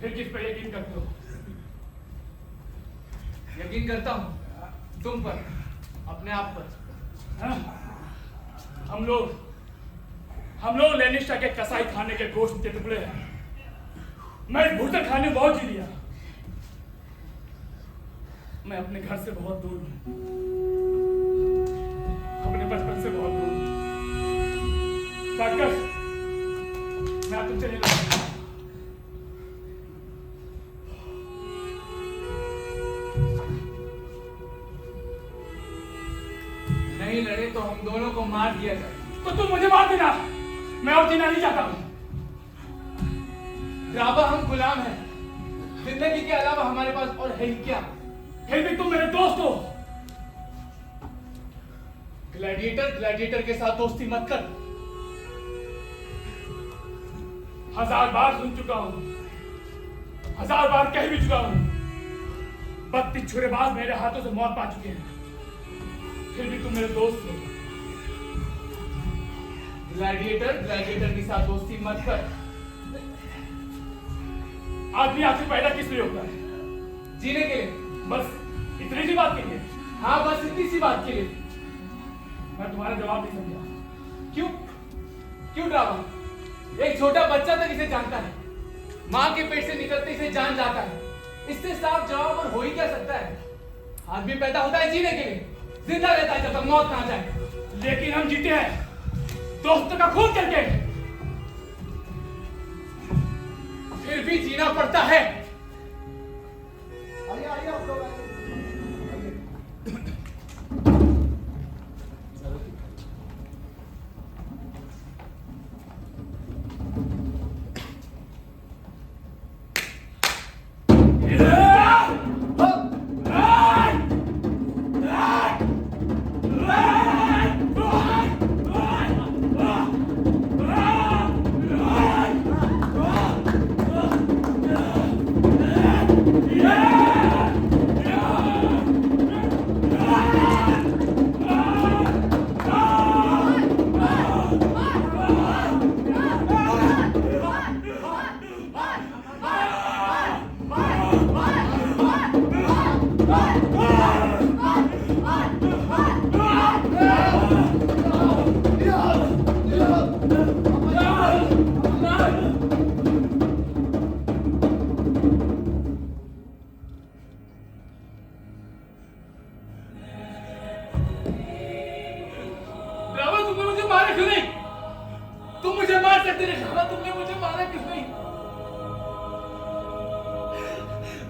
फिर किस पर यकीन करते हो? यकीन करता हूं तुम पर, अपने आप पर। हाँ? हम लोग लेनिस्टा के कसाई खाने के गोश्त के टुकड़े हैं। मैं इस भुट्टे खाने में बहुत जी लिया। मैं अपने घर से बहुत दूर हूं, अपने बचपन से बहुत दूर हूं। स्पार्टकस, मैं तुमसे नहीं लड़ूंगा। नहीं लड़े तो हम दोनों को मार दिया जाए। तो तुम मुझे मार देना, मैं और जीना नहीं चाहता हूं। राबा, हम गुलाम हैं। जिंदगी के अलावा हमारे पास और है ही क्या? फिर भी तुम मेरे दोस्त हो। ग्लैडिएटर के साथ दोस्ती मत कर। 1000 बार सुन चुका हूं, 1000 बार कह भी चुका हूं। 32 छुरेबाज मेरे हाथों से मौत पा चुके हैं, फिर भी तुम मेरे दोस्त हो। ग्लैडिएटर के साथ दोस्ती मत कर। आदमी आखिर पैदा किस लिए होता है? जीने के लिए। बस इतनी सी बात के लिए? हाँ, बस इतनी सी बात के लिए। मैं तुम्हारा जवाब नहीं समझा। क्यों ड्रामा? एक छोटा बच्चा तक इसे जानता है। माँ के पेट से निकलते इसे जान जाता है। इससे साफ जवाब और हो ही क्या सकता है? आदमी पैदा होता है जीने के लिए, जिंदा रहता है जब तक मौत ना आ जाए। लेकिन हम जीते हैं दोस्तों का खून करके। फिर भी जीना पड़ता है। आइए आइए आप लोग आइए।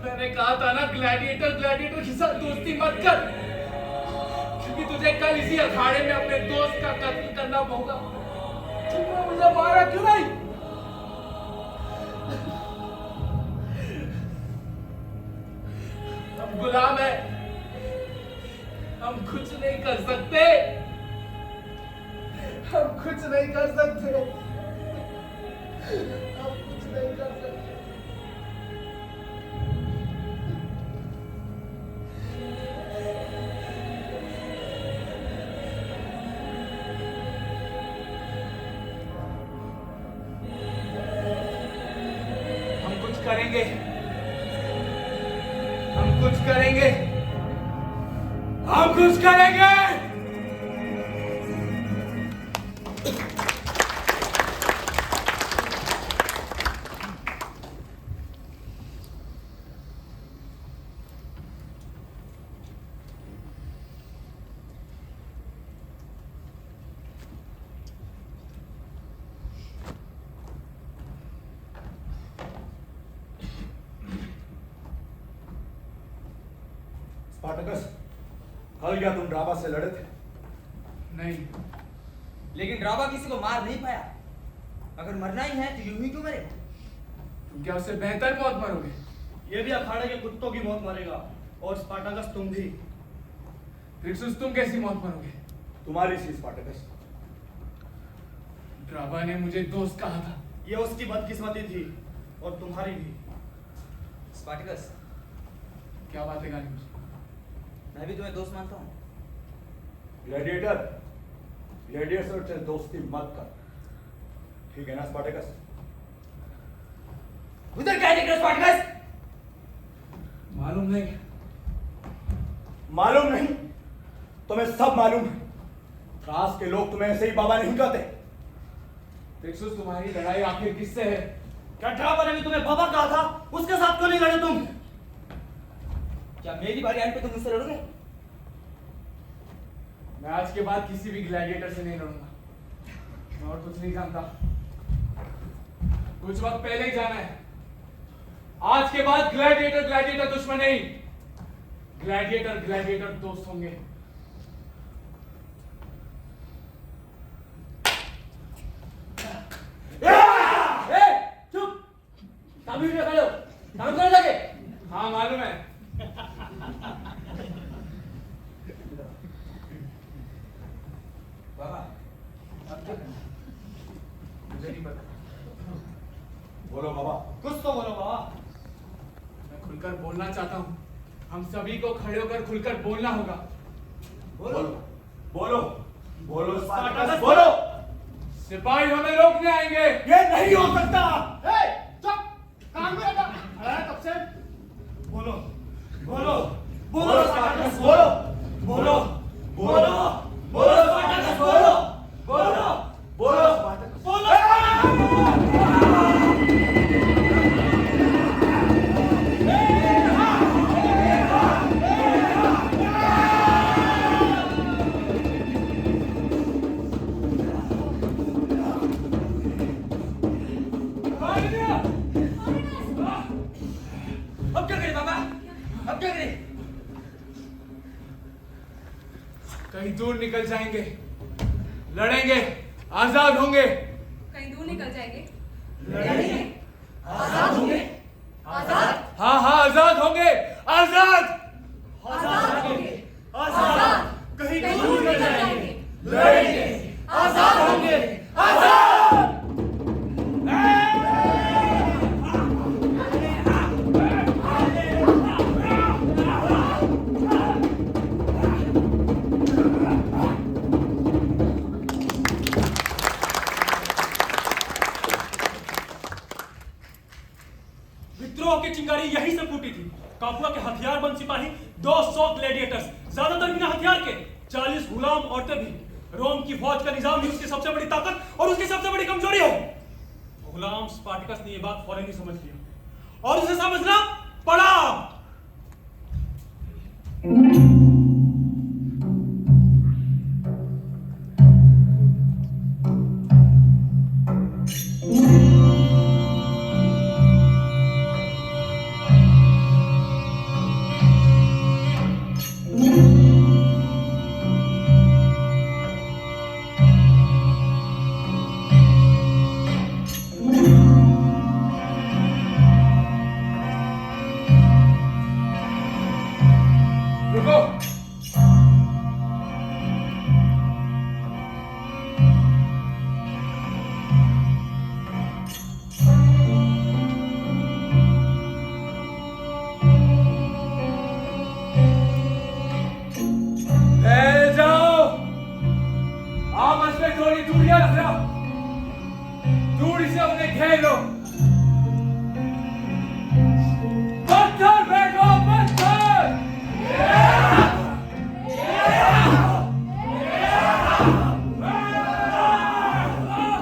मैंने कहा था ना ग्लैडिएटर के साथ दोस्ती मत कर, क्योंकि तुझे कल इसी अखाड़े में अपने दोस्त का कत्ल करना होगा। तुमने मुझे मारा क्यों नहीं? हम गुलाम हैं, हम कुछ नहीं कर सकते? हम कुछ नहीं कर सकते, हम कुछ नहीं कर सकते। हम कुछ करेंगे, हम कुछ करेंगे, हम कुछ करेंगे। स्पार्टकस, कल क्या तुम ड्राबा से लड़े थे? नहीं, लेकिन ड्राबा किसी को मार नहीं पाया। अगर मरना ही है तो यूं ही क्यों मरे? तुम क्या उससे बेहतर मौत मरोगे? ये भी अखाड़े के कुत्तों की मौत मरेगा, और स्पार्टाकस तुम भी। क्रिप्सुस, तुम कैसी मौत मरोगे? तुम्हारी सी स्पार्टकस। ड्राबा ने मुझे दोस्त कहा था। ये उसकी बदकिस्मती थी, और तुम्हारी भी। स्पार्टाकस, क्या बात है गालिमुस? मैं भी तुम्हें दोस्त मानता हूँ। ग्लैडिएटर, ग्लैडिएटर से दोस्ती मत कर, ठीक है ना स्पार्टकस? उधर क्या देख रहे हो स्पार्टाकस? मालूम नहीं। मालूम नहीं? तुम्हें सब मालूम है। थ्रास के लोग तुम्हें ऐसे ही बाबा नहीं कहते। क्रिप्सुस, तुम्हारी लड़ाई आखिर किससे है? क्या ड्राबा ने भी तुम्हें बाबा कहा था? उसके साथ क्यों नहीं लड़े तुम? क्या मेरी बारी आने पे तुम मुझसे लड़ोगे? मैं आज के बाद किसी भी ग्लैडिएटर से नहीं लड़ूंगा। मैं और कुछ नहीं जानता। कुछ वक्त पहले ही जाना है। आज के बाद ग्लैडिएटर ग्लैडिएटर दुश्मन नहीं, ग्लैडिएटर ग्लैडिएटर दोस्त होंगे। चुप! काबू में खड़े हो, काम करो जाके। हाँ मालूम है। बाबा, अब क्या करना? मुझे नहीं पता। बोलो बाबा। कुछ तो बोलो बाबा। मैं खुलकर बोलना चाहता हूँ। हम सभी को खड़े होकर खुलकर बोलना होगा। बोलो बोलो बोलो स्पार्टकस, बोलो। सिपाही हमें रोकने आएंगे। ये नहीं हो सकता। चुप! काम में लगा। अरे तब से बोलो, बोलो, बोलो स्पार्टकस, बोलो बोलो बोलो बोलो स्पार्टकस, बोलो बोलो बोलो स्पार्टकस, अब क्या करें बाबा? अब क्या करें? कहीं दूर निकल जाएंगे, लड़ेंगे, आजाद होंगे। कहीं दूर निकल जाएंगे, लड़ेंगे, आजाद होंगे। आजाद, हाँ हाँ, आजाद होंगे, आजाद। आजाद होंगे, आजाद। कहीं दूर निकल जाएंगे, लड़ेंगे, आजाद होंगे। आजाद। विद्रोह की चिंगारी यहीं से फूटी थी। काफुआ के हथियारबंद सिपाही 200 ग्लैडिएटर्स, ज्यादातर बिना हथियार के, 40 गुलाम औरतें भी। रोम की फौज का निजाम ही उसकी सबसे बड़ी ताकत और उसकी सबसे बड़ी कमजोरी है। गुलाम स्पार्टकस ने यह बात फौरन ही समझ लिया और उसे समझना पड़ा। रुको। घेर लो। पत्थर फेंको, पत्थर।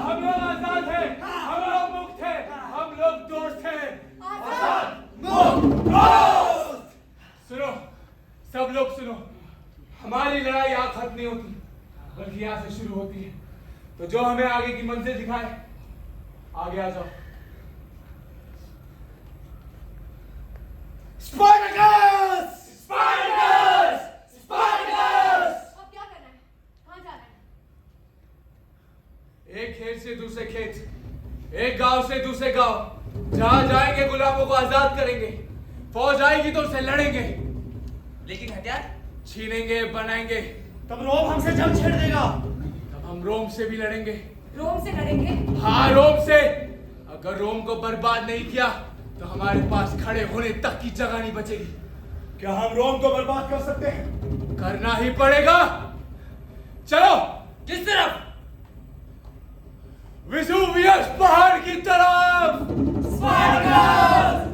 हम लोग आजाद हैं, हम लोग मुक्त हैं, हम लोग दोस्त हैं। सुनो, सब लोग सुनो, हमारी लड़ाई यहाँ खत्म नहीं होती, बल्कि यहाँ से शुरू होती है। तो जो हमें आगे की मंजिल दिखाए, आगे आ जाओ। स्पार्टकस! स्पार्टकस! स्पार्टकस! अब क्या करना है? कहाँ जाना है? एक खेत से दूसरे खेत, एक गांव से दूसरे गांव, जहां जाएंगे गुलामों को आजाद करेंगे। फौज आएगी तो उनसे लड़ेंगे, लेकिन हथियार छीनेंगे, बनाएंगे। तब रोम हमसे जंग छेड़ देगा। तब हम रोम से भी लड़ेंगे। रोम से लड़ेंगे? हाँ, रोम से। अगर रोम को बर्बाद नहीं किया तो हमारे पास खड़े होने तक की जगह नहीं बचेगी। क्या हम रोम को बर्बाद कर सकते हैं? करना ही पड़ेगा। चलो। किस तरफ? वेसुवियस पहाड़ की तरफ। स्पार्टकस!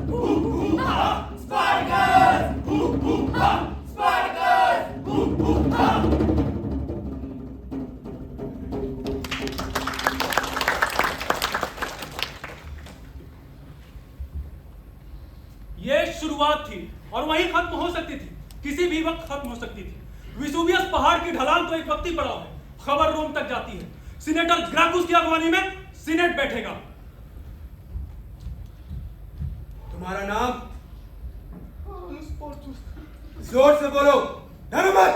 ये शुरुआत थी और वहीं खत्म हो सकती थी, किसी भी वक्त खत्म हो सकती थी। विसुवियस पहाड़ की ढलान तो एक वक्त ही पड़ाव है। खबर रोम तक जाती है, सीनेटर ग्राकुस की अगवानी में सीनेट बैठेगा। तुम्हारा नाम? जोर से बोलो। धनुमत।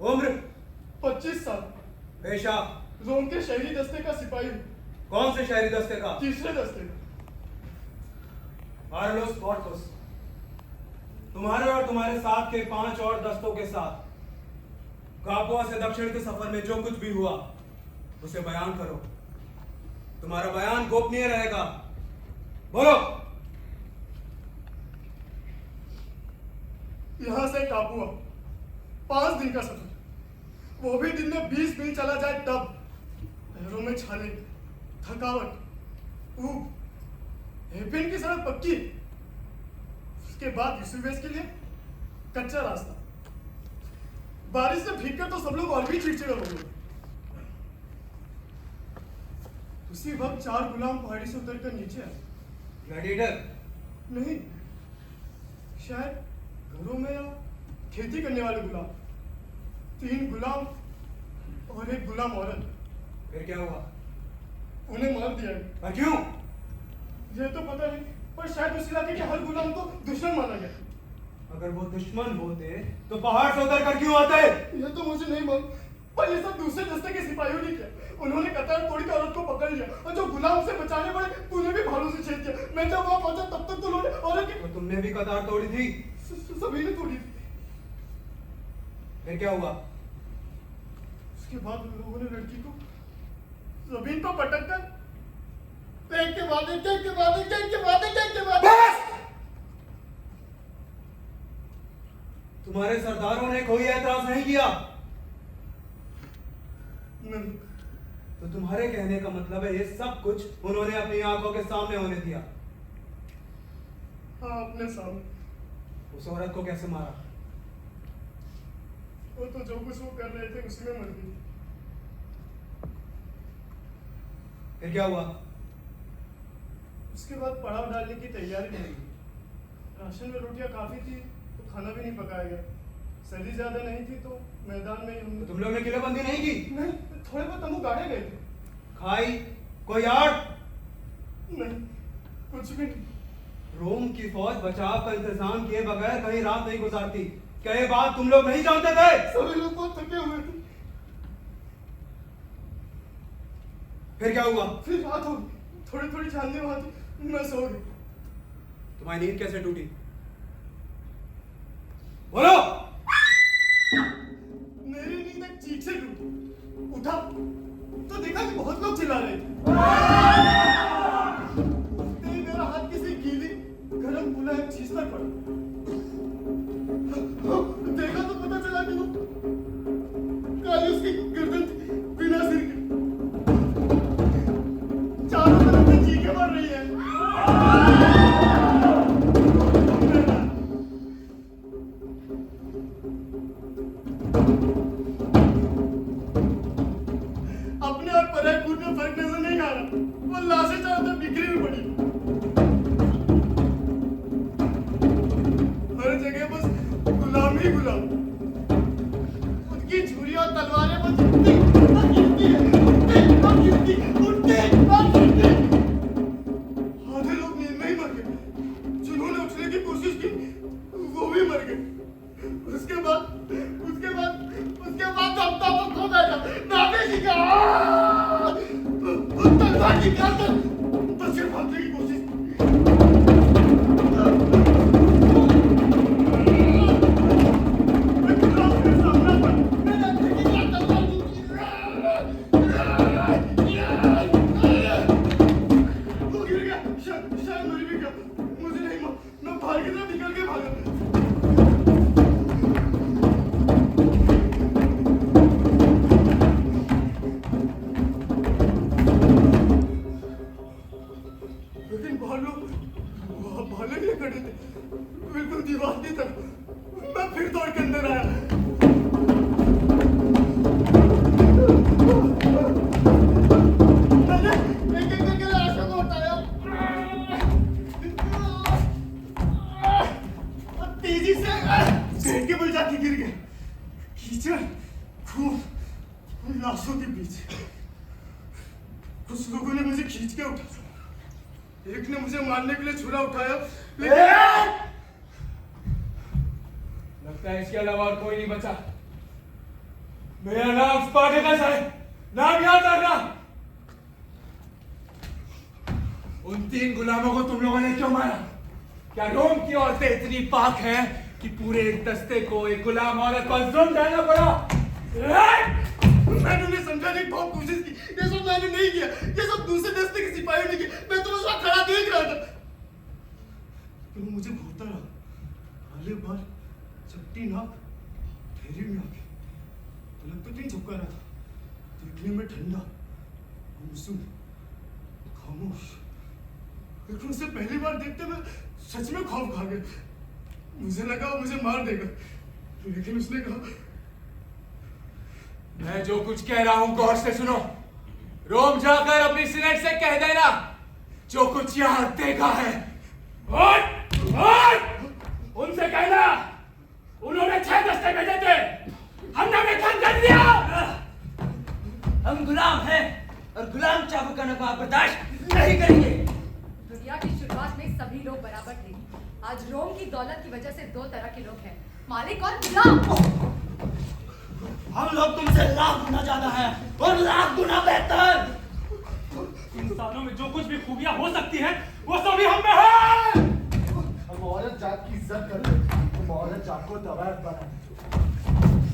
उम्र? 25 साल। पेशा? रोम के शहरी दस्ते का सिपाही। कौन से शहरी दस्ते का? तीसरे दस्ते। आर्लोस पोर्थोस, तुम्हारे और तुम्हारे साथ के 5 और दस्तों के साथ कापुआ से दक्षिण के सफर में जो कुछ भी हुआ उसे बयान करो। तुम्हारा बयान गोपनीय रहेगा। बोलो। यहाँ से कापुआ 5 दिन का सफर, वो भी दिन में 20 मील चला जाए तब। पैरों में छाले, थकावट, ऊब, हेपिन की सड़क पक्की है। उसके बाद विसुवियस के लिए कच्चा रास्ता। बारिश से भीगकर तो सब लोग और भी चिड़चिड़े हो गए। उसी वक्त 4 गुलाम पहाड़ी से उतरकर नीचे आए। ग्लैडिएटर? नहीं, शायद घरों में या खेती करने वाले गुलाम। 3 गुलाम और एक गुलाम औरत। फिर क्या हुआ? उन्हें मार दिया गया। पर क्यों? ये तो पता नहीं, पर शायद उस इलाके के हर गुलाम को दुश्मन माना गया। अगर वो दुश्मन होते तो पहाड़ से उतर कर क्यों आते? ये तो मुझे नहीं मालूम, पर ये सब दूसरे दस्ते के सिपाहियों ने किया। उन्होंने कतार तोड़ी और औरत को पकड़ लिया, और जो गुलाम उसे बचाने पड़े उन्हें भी भालों से छेद दिया। मैं जब वहां पहुंचा तब तक तो उन्होंने औरत की तो तुमने भी कतार तोड़ी थी? सभी ने तोड़ी थी। फिर क्या हुआ? उसके बाद उन लोगों ने लड़की को जमीन पर पटक कर एक के बाद एक, एक के बाद एक, एक के बाद एक, एक के बाद बस! तुम्हारे सरदारों ने कोई ऐतराज नहीं किया? नहीं। तो तुम्हारे कहने का मतलब है ये सब कुछ उन्होंने अपनी आंखों के सामने होने दिया? हाँ, अपने सामने। उस औरत को कैसे मारा? वो तो जो कुछ वो कर रहे थे उसी में मर गई। फिर क्या हुआ? उसके बाद पड़ाव डालने की तैयारी नहीं हुई। राशन में रोटियां काफी थी तो खाना भी नहीं पकाया गया। सर्दी ज्यादा नहीं थी तो मैदान में ही हमने। तुम लोग ने किलेबंदी नहीं की? नहीं, थोड़े बहुत तंबू गाड़े गए थे। खाई? कोई आड़? नहीं, कुछ भी नहीं। रोम की फौज बचाव का इंतजाम किए बगैर कहीं रात नहीं गुजारती। क्या ये बात तुम लोग नहीं जानते थे? सभी लोग बहुत थके हुए थे। फिर क्या हुआ? फिर रात हो गई, थोड़ी थोड़ी चांदनी वहां थी, मैं सो गई। तुम्हारी नींद कैसे टूटी? बोलो। मेरी नींद एक चीख से टूटी। उठा तो देखा कि बहुत लोग चिल्ला रहे थे। उठते ही मेरा हाथ किसी गीली गरम मुलायम चीज पर पड़ा। देखा तो पता चला कि वो काली उसकी गर्दन थी, बिना सिर के। अपने और पराये खून में फर्क नजर नहीं आ रहा। वो लाशें चारों तरफ बिखरी हुई पड़ी, हर जगह बस गुलाम ही गुलाम। उनकी छुरी और तलवारें बस गिरती और गिरती है, गिरती उठती और गिरती। आधे लोग नींद में ही मर गए, जिन्होंने उठने की कोशिश की वो भी मर गए। उसके बाद हम तो खो बैठा। नाभि निकाल, तलवार निकाल कर बस सिर्फ भागने की कोशिश की। वो गिर गया, शायद मर भी गया, मुझे नहीं मालूम। मैं बाहर की तरफ निकल के भागा। लेकिन बाहर लोग भाले लिए खड़े थे, बिल्कुल दीवार की तरफ। मैं फिर दौड़ के अंदर आया। मैंने एक एक करके लाशों को उठाया और तेजी से पेट के बल जाके गिर गए। कीचड़, खून, लाशों के बीच। कुछ लोगों ने मुझे खींच के उठाया, एक ने मुझे मारने के लिए छुरा उठाया, लगता है इसके अलावा और कोई नहीं बचा। मेरा नाम स्पार्टकस है, नाम याद रखना। उन 3 गुलामों को तुम लोगों ने क्यों मारा? क्या रोम की औरतें इतनी पाक हैं कि पूरे एक दस्ते को एक गुलाम औरत पर जुल्म डालना पड़ा? मैंने उन्हें समझाने की बहुत कोशिश की, ये सब मैंने नहीं किया, ये सब दूसरे दस्ते के सिपाहियों ने किया। मैं तो उस वक्त खड़ा देख रहा था, तो वो मुझे घूरता रहा। हाले बार चट्टी नाक ठहरी में आके पलक तक नहीं झपका रहा था। देखने में ठंडा, मासूम, खामोश, लेकिन उसे पहली बार देखते मैं सच में खौफ खा गया। मुझे लगा वो मुझे मार देगा, लेकिन उसने कहा, मैं जो कुछ कह रहा हूं गौर से सुनो। रोम जाकर अपनी सीनेट से कह देना जो कुछ यहां देखा है। उनसे कहना उन्होंने 6 दस्ते भेजे थे, हमने उन्हें खत्म कर दिया। हम गुलाम हैं और गुलाम चाबुकाना को आप बर्दाश्त नहीं करेंगे। दुनिया की शुरुआत में सभी लोग बराबर थे। आज रोम की दौलत की वजह से 2 तरह के लोग हैं, मालिक और गुलाम। हम लोग तुमसे लाख गुना ज्यादा हैं और लाख गुना बेहतर। इंसानों में जो कुछ भी खूबियां हो सकती हैं, वो सभी हम में है। हम औरत जात की इज्जत करते हैं, हम औरत जात को दवाएं बनाते।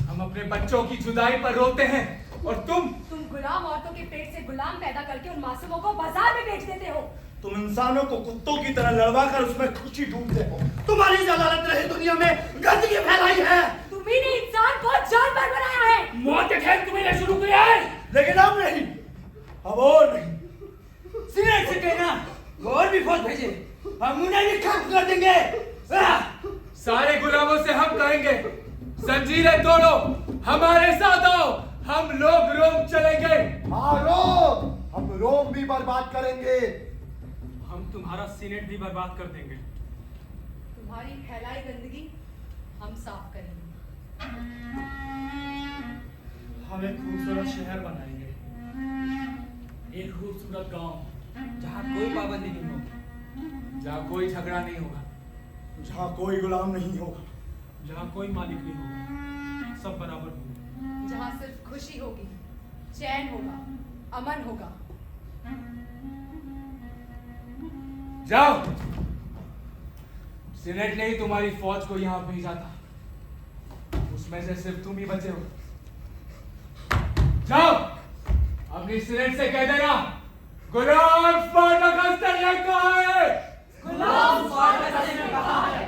हम अपने बच्चों की जुदाई पर रोते हैं और तुम गुलाम औरतों के पेट से गुलाम पैदा करके उन मासूमों को बाजार में बेच देते हो। तुम इंसानों को कुत्तों की तरह लड़वा कर उसमें खुशी ढूंढते हो। तुम्हारी जलालत रही दुनिया में गंदगी फैलाई है। तुम्ही ने इंसान को जानवर बनाया है। मौत के खेल तुम्हें शुरू किया है, लेकिन अब नहीं, अब और नहीं। सीनेट से कहना और भी फौज भेजे, हम उन्हें भी खत्म कर देंगे। सारे गुलामों से हम कहेंगे जंजीरें तोड़ो, हमारे साथ आओ, हम लोग रोम चलेंगे। हाँ रोम, हम रोम भी बर्बाद करेंगे। हम तुम्हारा सीनेट भी बर्बाद कर देंगे। तुम्हारी फैलाई गंदगी हम साफ करेंगे। हम एक खूबसूरत शहर बनाएंगे, एक खूबसूरत गांव, जहाँ कोई पाबंदी नहीं होगी, जहाँ कोई झगड़ा नहीं होगा, जहाँ कोई गुलाम नहीं होगा, जहाँ कोई मालिक नहीं होगा, सब बराबर होंगे, जहाँ सिर्फ खुशी होगी, चैन होगा, अमन होगा। जाओ। सीनेट ने ही तुम्हारी फौज को यहां भेजा था, उसमें से सिर्फ तुम ही बचे हो। जाओ, अपनी सीनेट से कह देना गुलाम स्पार्टकस ने कहा है, गुलाम स्पार्टकस ने कहा है,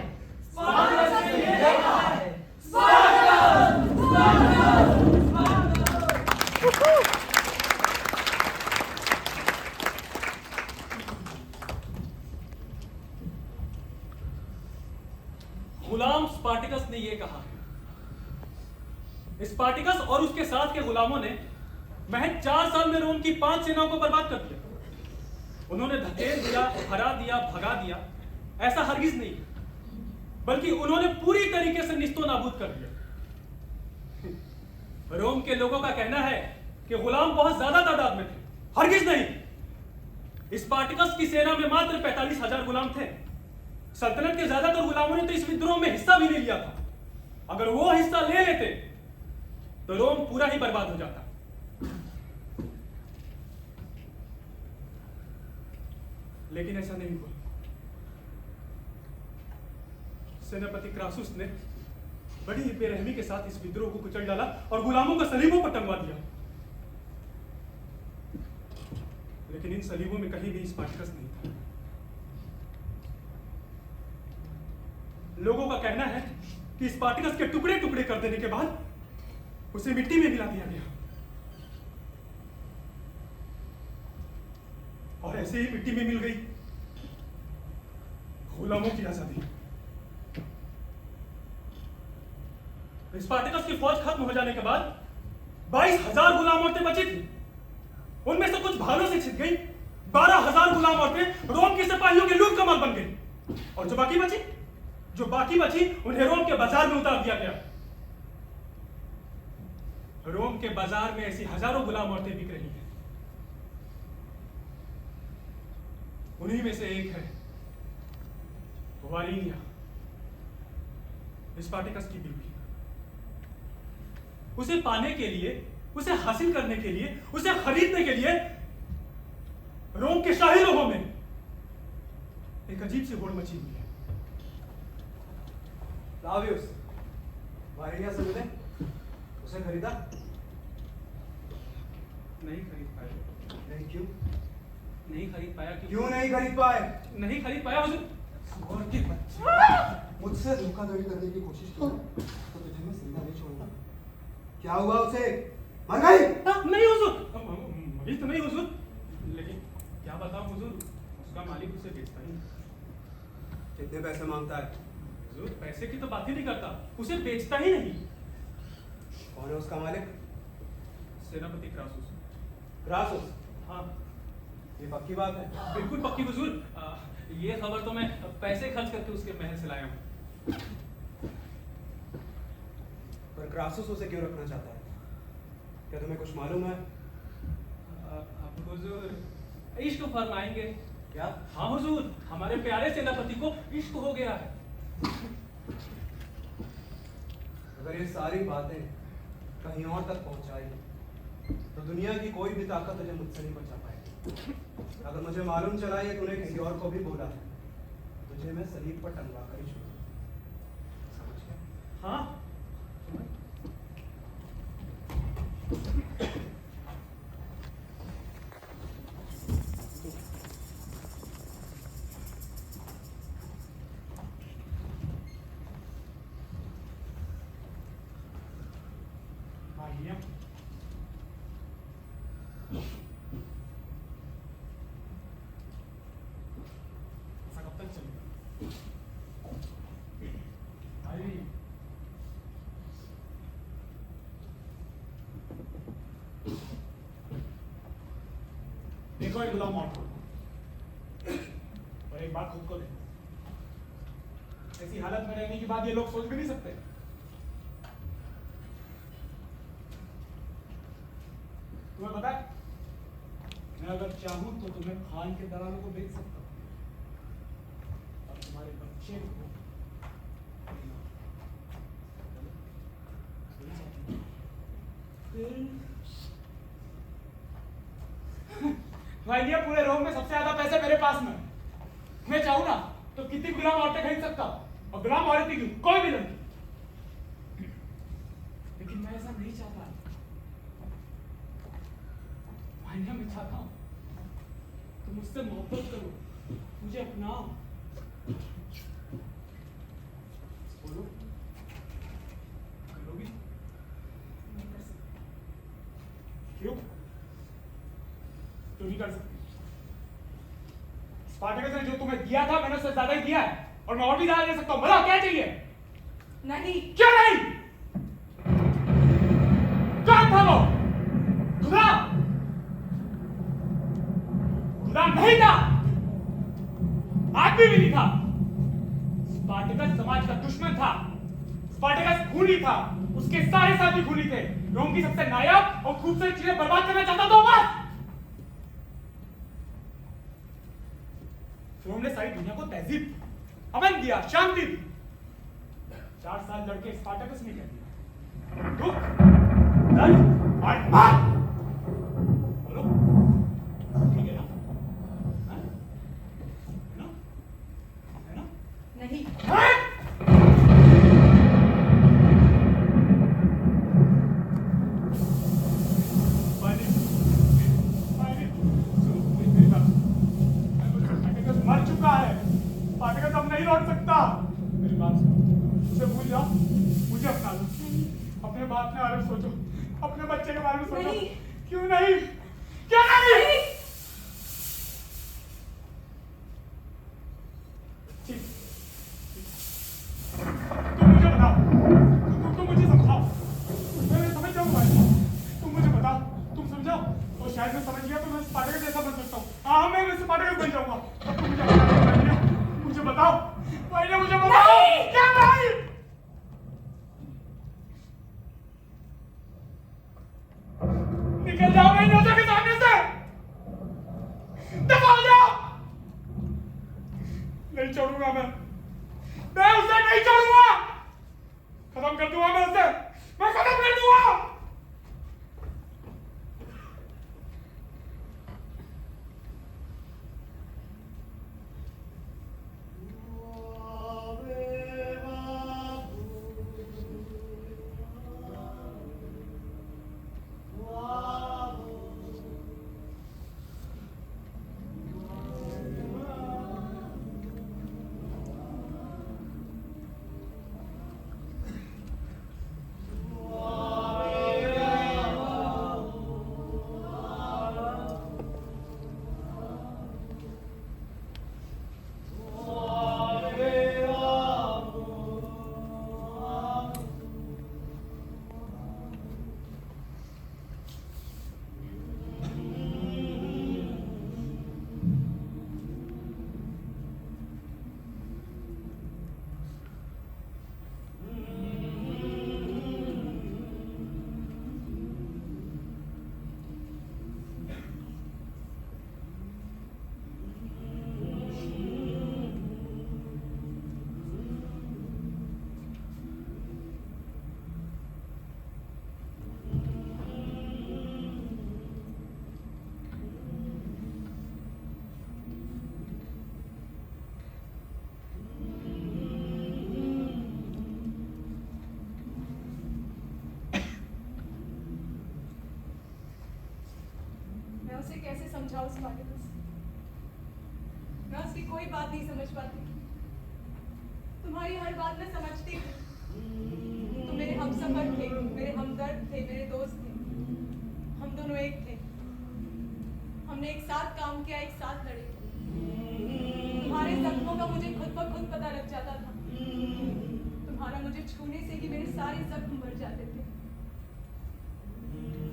स्पार्टकस ने कहा है, गुलाम स्पार्टिकस ने यह कहा, स्पार्टिकस और उसके साथ के गुलामों ने महज 4 साल में रोम की 5 सेनाओं को बर्बाद कर दिया। उन्होंने धकेल दिया, हरा दिया, भगा दिया, ऐसा हरगिज नहीं, बल्कि उन्होंने पूरी तरीके से निस्तो नाबूद कर दिया। रोम के लोगों का कहना है कि गुलाम बहुत ज्यादा तादाद में थे, हरगिज नहीं। स्पार्टिकस की सेना में मात्र 45,000 गुलाम थे। सल्तनत के ज्यादातर गुलामों ने तो इस विद्रोह में हिस्सा भी नहीं लिया था। अगर वो हिस्सा ले लेते तो रोम पूरा ही बर्बाद हो जाता। लेकिन ऐसा नहीं हुआ। सेनापति क्रासुस ने बड़ी ही बेरहमी के साथ इस विद्रोह को कुचल डाला और गुलामों को सलीबों पर टंगवा दिया। लेकिन इन सलीबों में कहीं भी स्पार्टिकस नहीं था। लोगों का कहना है कि स्पार्टिकस के टुकड़े टुकड़े कर देने के बाद उसे मिट्टी में मिला दिया गया और ऐसे ही मिट्टी में मिल गई गुलामों की आजादी। स्पार्टिकस की फौज खत्म हो जाने के बाद 22,000 गुलाम औरतें बची थी। उनमें से कुछ भालों से छिप गई। 12,000 गुलाम औरतें रोम के सिपाहियों के लूट कमाल बन गई और जो बाकी बची उन्हें रोम के बाजार में उतार दिया गया। रोम के बाजार में ऐसी हजारों गुलाम औरतें बिक रही हैं। उन्हीं में से एक है वारिनिया, स्पार्टिकस की बीवी। उसे पाने के लिए, उसे हासिल करने के लिए, उसे खरीदने के लिए रोम के शाही लोगों में एक अजीब सी होड़ मची हुई है। लावियस, वारिनिया से मिले? उसे खरीदा? नहीं खरीद पाया। नहीं, क्यों? नहीं खरीद पाया। क्यों नहीं खरीद पाए? नहीं खरीद पाया हुजूर। और के बच्चे मुझसे धोखाधड़ी करने की कोशिश की तो तुझे मैं जिंदा नहीं छोड़ूंगा। क्या हुआ उसे? मर गई? नहीं हुजूर, मरी तो नहीं हुजूर, लेकिन क्या बताऊं हुजूर, उसका मालिक उसे बेचता ही नहीं। कितने पैसे मांगता है? हुजूर पैसे की तो बात ही नहीं करता, उसे बेचता ही नहीं। कौन है उसका मालिक? सेनापति क्रासुस। क्रासुस? हाँ। ये पक्की बात है? बिल्कुल पक्की हुजूर। ये खबर तो मैं पैसे खर्च करके उसके महल से लाया हूँ। पर क्रासुस उसे क्यों रखना चाहता है? क्या तुम्हें कुछ मालूम है? हुजूर इश्क फरमाएंगे। क्या? हाँ हुजूर, हमारे प्यारे सेनापति को इश्क हो गया है। अगर ये सारी बातें कहीं और तक पहुंचाई तो दुनिया की कोई भी ताकत तुझे मुझसे नहीं बचा पाएगी। अगर मुझे मालूम चला ये तूने किसी और को भी बोला है तुझे मैं सलीब पर टंगवा कर ही छोड़ूंगा। समझ गया? हाँ। देखो एक गुलाम और एक बात खुद को देखो, ऐसी हालत में रहने के बाद ये लोग सोच भी नहीं सकते। तुम्हें पता है मैं अगर चाहूं तो तुम्हें खान के दलालों को बेच सकता हूं और तुम्हारे बच्चे को भाई पूरे रोम में सबसे ज्यादा पैसे मेरे पास में। मैं चाहूं ना तो कितनी गुलाम औरतें खरीद सकता हूं, और गुलाम औरतें क्यों, कोई भी लड़की। लेकिन मैं ऐसा नहीं चाहता। भाइया मैं चाहता हूं तुम मुझसे मोहब्बत करो, मुझे अपनाओ। बोलो, करोगी? क्यों? क्यों नहीं कर सकती? स्पार्टकस ने जो तुम्हें दिया था मैंने उससे ज्यादा ही दिया है, और मैं और भी ज्यादा दे सकता हूं। बोलो क्या चाहिए? नहीं। क्यों नहीं? स्पार्टकस खूनी था, उसके सारे साथी खूनी थे। रोम की सबसे नायाब और खूबसूरत चीजें बर्बाद करना चाहता था बस। रोम ने सारी दुनिया को तहजीब दी, अमन दिया, शांति दी। 4 साल लड़के स्पार्टकस ने कर दिया। दुख, दर्द और मार। बोलो, ठीक है ना? हाँ? है ना? है ना? नहीं। मर चुका है, स्पार्टकस अब नहीं लौट सकता। मेरी बात सुनो, उसे भूल जाओ, मुझे अपना लो। अपने बाप के बारे में सोचो, अपने बच्चे के बारे में सोचो। नहीं। क्यों नहीं? क्यों नहीं? ठीक। तुम मुझे बताओ, तुम मुझे समझाओ। मैं समझ जाऊंगा। तुम मुझे बताओ, तुम समझाओ। और शायद मैं समझ गया तो मैं स्पार्टकस जैसा बन सकता हूँ। हाँ, मैं स्पार्टकस बन जाऊंगा। अब तुम मुझे बताओ, मुझे बताओ, मुझे बताओ। क्या भाई? निकल जाओ मेरी नजर के सामने से। दफा हो जाओ। नहीं छोड़ूंगा मैं उसे नहीं छोड़ूंगा। खत्म कर दूंगा मैं उसे, मैं खत्म कर दूंगा। उसे कैसे समझाऊं स्पार्टकस? मैं उसकी कोई बात नहीं समझ पाती। तुम्हारी हर बात मैं समझती थी। तुम मेरे हमसफर थे, मेरे हमदर्द थे, मेरे दोस्त थे। हम दोनों एक थे। हमने एक साथ काम किया, एक साथ लड़े। तुम्हारे जख्मों का मुझे खुद ब खुद पता लग जाता था। तुम्हारा मुझे छूने से ही मेरे सारे जख्म भर जाते थे।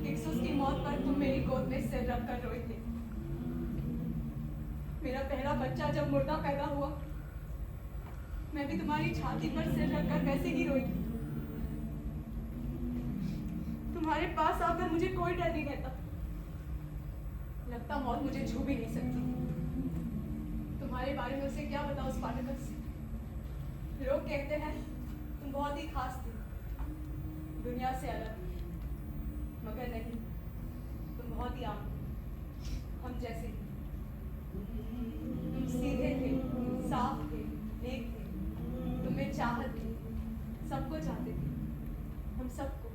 इक्सुस की मौत पर तुम मेरी गोद में सिर रख कर रोए थे। मेरा पहला बच्चा जब मुर्दा पैदा हुआ, मैं भी तुम्हारी छाती पर सिर रखकर वैसे ही रोई थी। तुम्हारे पास आकर मुझे कोई डर नहीं रहता। लगता मौत मुझे छू भी नहीं सकती। तुम्हारे बारे में उसे क्या बताओ स्पार्टकस? लोग कहते हैं तुम बहुत ही खास थे, दुनिया से अलग। मगर नहीं, तुम बहुत ही आम, हम जैसे ही। तुम सीधे थे, साफ थे, नेक थे। तुम्हें चाहत थी, सबको चाहते थे, हम सबको।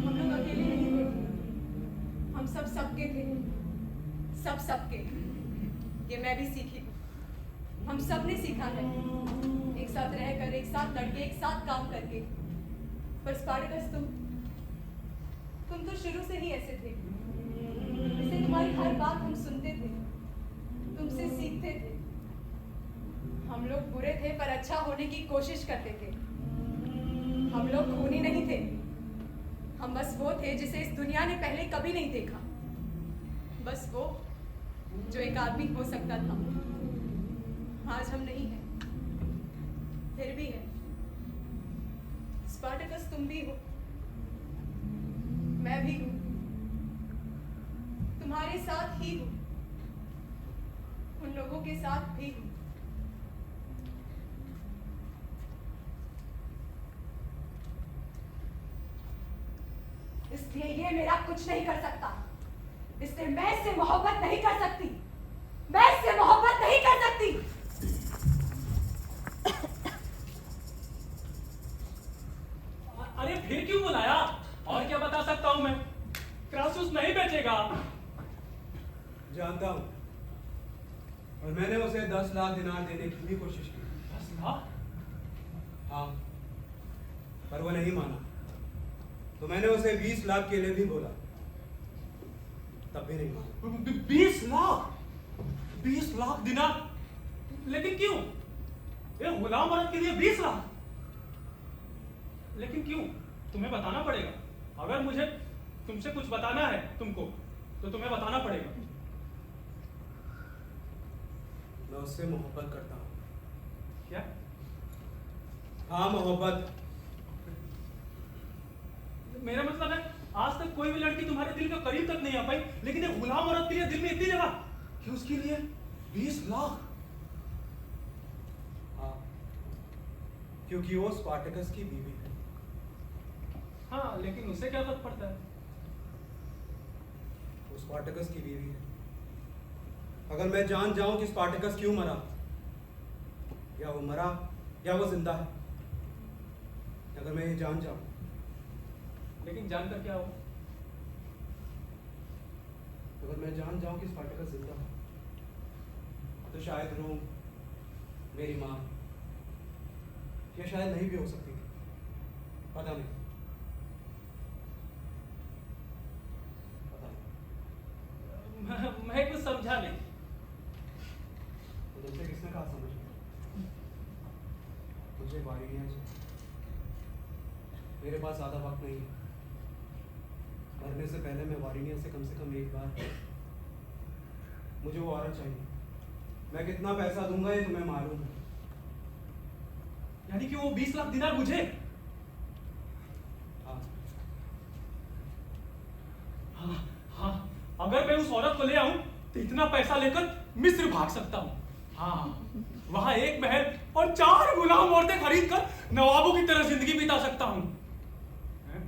हम लोग अकेले नहीं थे, हम सब सबके थे, सब सबके। ये मैं भी सीखी हूँ, हम सब ने सीखा है, एक साथ रहकर, एक साथ लड़के, एक साथ काम करके। पर स्पार्टकस तुम तो शुरू से ही ऐसे थे। इसलिए तुम्हारी हर बात हम सुनते थे, तुमसे सीखते थे। हम लोग बुरे थे पर अच्छा होने की कोशिश करते थे। हम लोग खूनी नहीं थे, हम बस वो थे जिसे इस दुनिया ने पहले कभी नहीं देखा। बस वो जो एक आदमी हो सकता था। आज हम नहीं हैं, फिर भी है। स्पार्टकस तुम भी हो, मैं भी हूं, तुम्हारे साथ ही हूं, उन लोगों के साथ भी हूं। इसलिए ये मेरा कुछ नहीं कर सकता, इसलिए मैं इससे मोहब्बत नहीं कर सकती, मैं इससे मोहब्बत नहीं कर सकती। अरे फिर क्यों बुलाया? और क्या बता सकता हूं मैं? क्रासूस नहीं बेचेगा। जानता हूं, और मैंने उसे 10 लाख दिनार देने की भी कोशिश की। 10 लाख? हाँ, पर वो नहीं माना। तो मैंने उसे 20 लाख के लिए भी बोला, तब भी नहीं माना। 20 लाख? 20 लाख दिनार? लेकिन क्यों? एक गुलाम औरत के लिए 20 लाख? लेकिन क्यों? तुम्हें बताना पड़ेगा। अगर मुझे तुमसे कुछ बताना है तुमको, तो तुम्हें बताना पड़ेगा। मैं उससे मोहब्बत करता हूँ। क्या? हाँ, मोहब्बत। मेरा मतलब है, आज तक कोई भी लड़की तुम्हारे दिल के करीब तक नहीं आ पाई, लेकिन एक गुलाम औरत के लिए दिल में इतनी जगह कि उसके लिए 20 लाख? हाँ, क्योंकि वो स्पार्टकस की बीवी है। हाँ, लेकिन उससे क्या फर्क पड़ता है? वो स्पार्टकस की बीवी है। अगर मैं जान जाऊं कि स्पार्टकस क्यों मरा, या वो मरा या वो जिंदा है, अगर मैं ये जान जाऊं, लेकिन जानकर क्या हो? अगर मैं जान जाऊं कि स्पार्टकस जिंदा है, तो शायद रोम, मेरी माँ, या शायद नहीं भी हो सकती थी, पता नहीं। मैं कुछ समझा नहीं। तो तुमसे किसने कहा समझ में? मुझे वारिनिया चाहिए। मेरे पास ज़्यादा वक्त नहीं है। मरने से पहले मैं वारिनिया से कम एक बार, मुझे वो औरत चाहिए। मैं कितना पैसा दूंगा ये तुम्हें मालूम है। यानी कि वो 20 लाख दिनार मुझे? हाँ। हाँ, हाँ, अगर मैं उस औरत को ले आऊं तो इतना पैसा लेकर मिस्र भाग सकता हूं। हाँ, वहां एक महल और 4 गुलाम औरतें खरीद कर नवाबों की तरह जिंदगी बिता सकता हूं। हैं?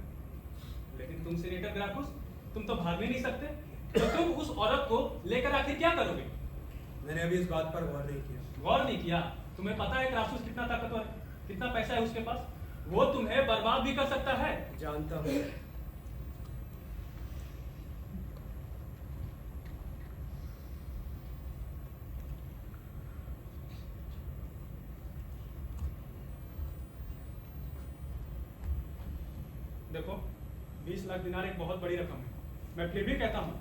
लेकिन तुम सीनेटर ग्राकुस, तुम तो भाग भी नहीं सकते, तो तुम उस औरत को लेकर आखिर क्या करोगे? मैंने अभी इस बात पर गौर नहीं किया। गौर नहीं किया? तुम्हें पता है क्रासूस कितना ताकतवर है, कितना पैसा है उसके पास? वो तुम्हें बर्बाद भी कर सकता है। जानता हूँ। देखो, 20 लाख दिनार एक बहुत बड़ी रकम है। मैं फिर भी कहता हूँ,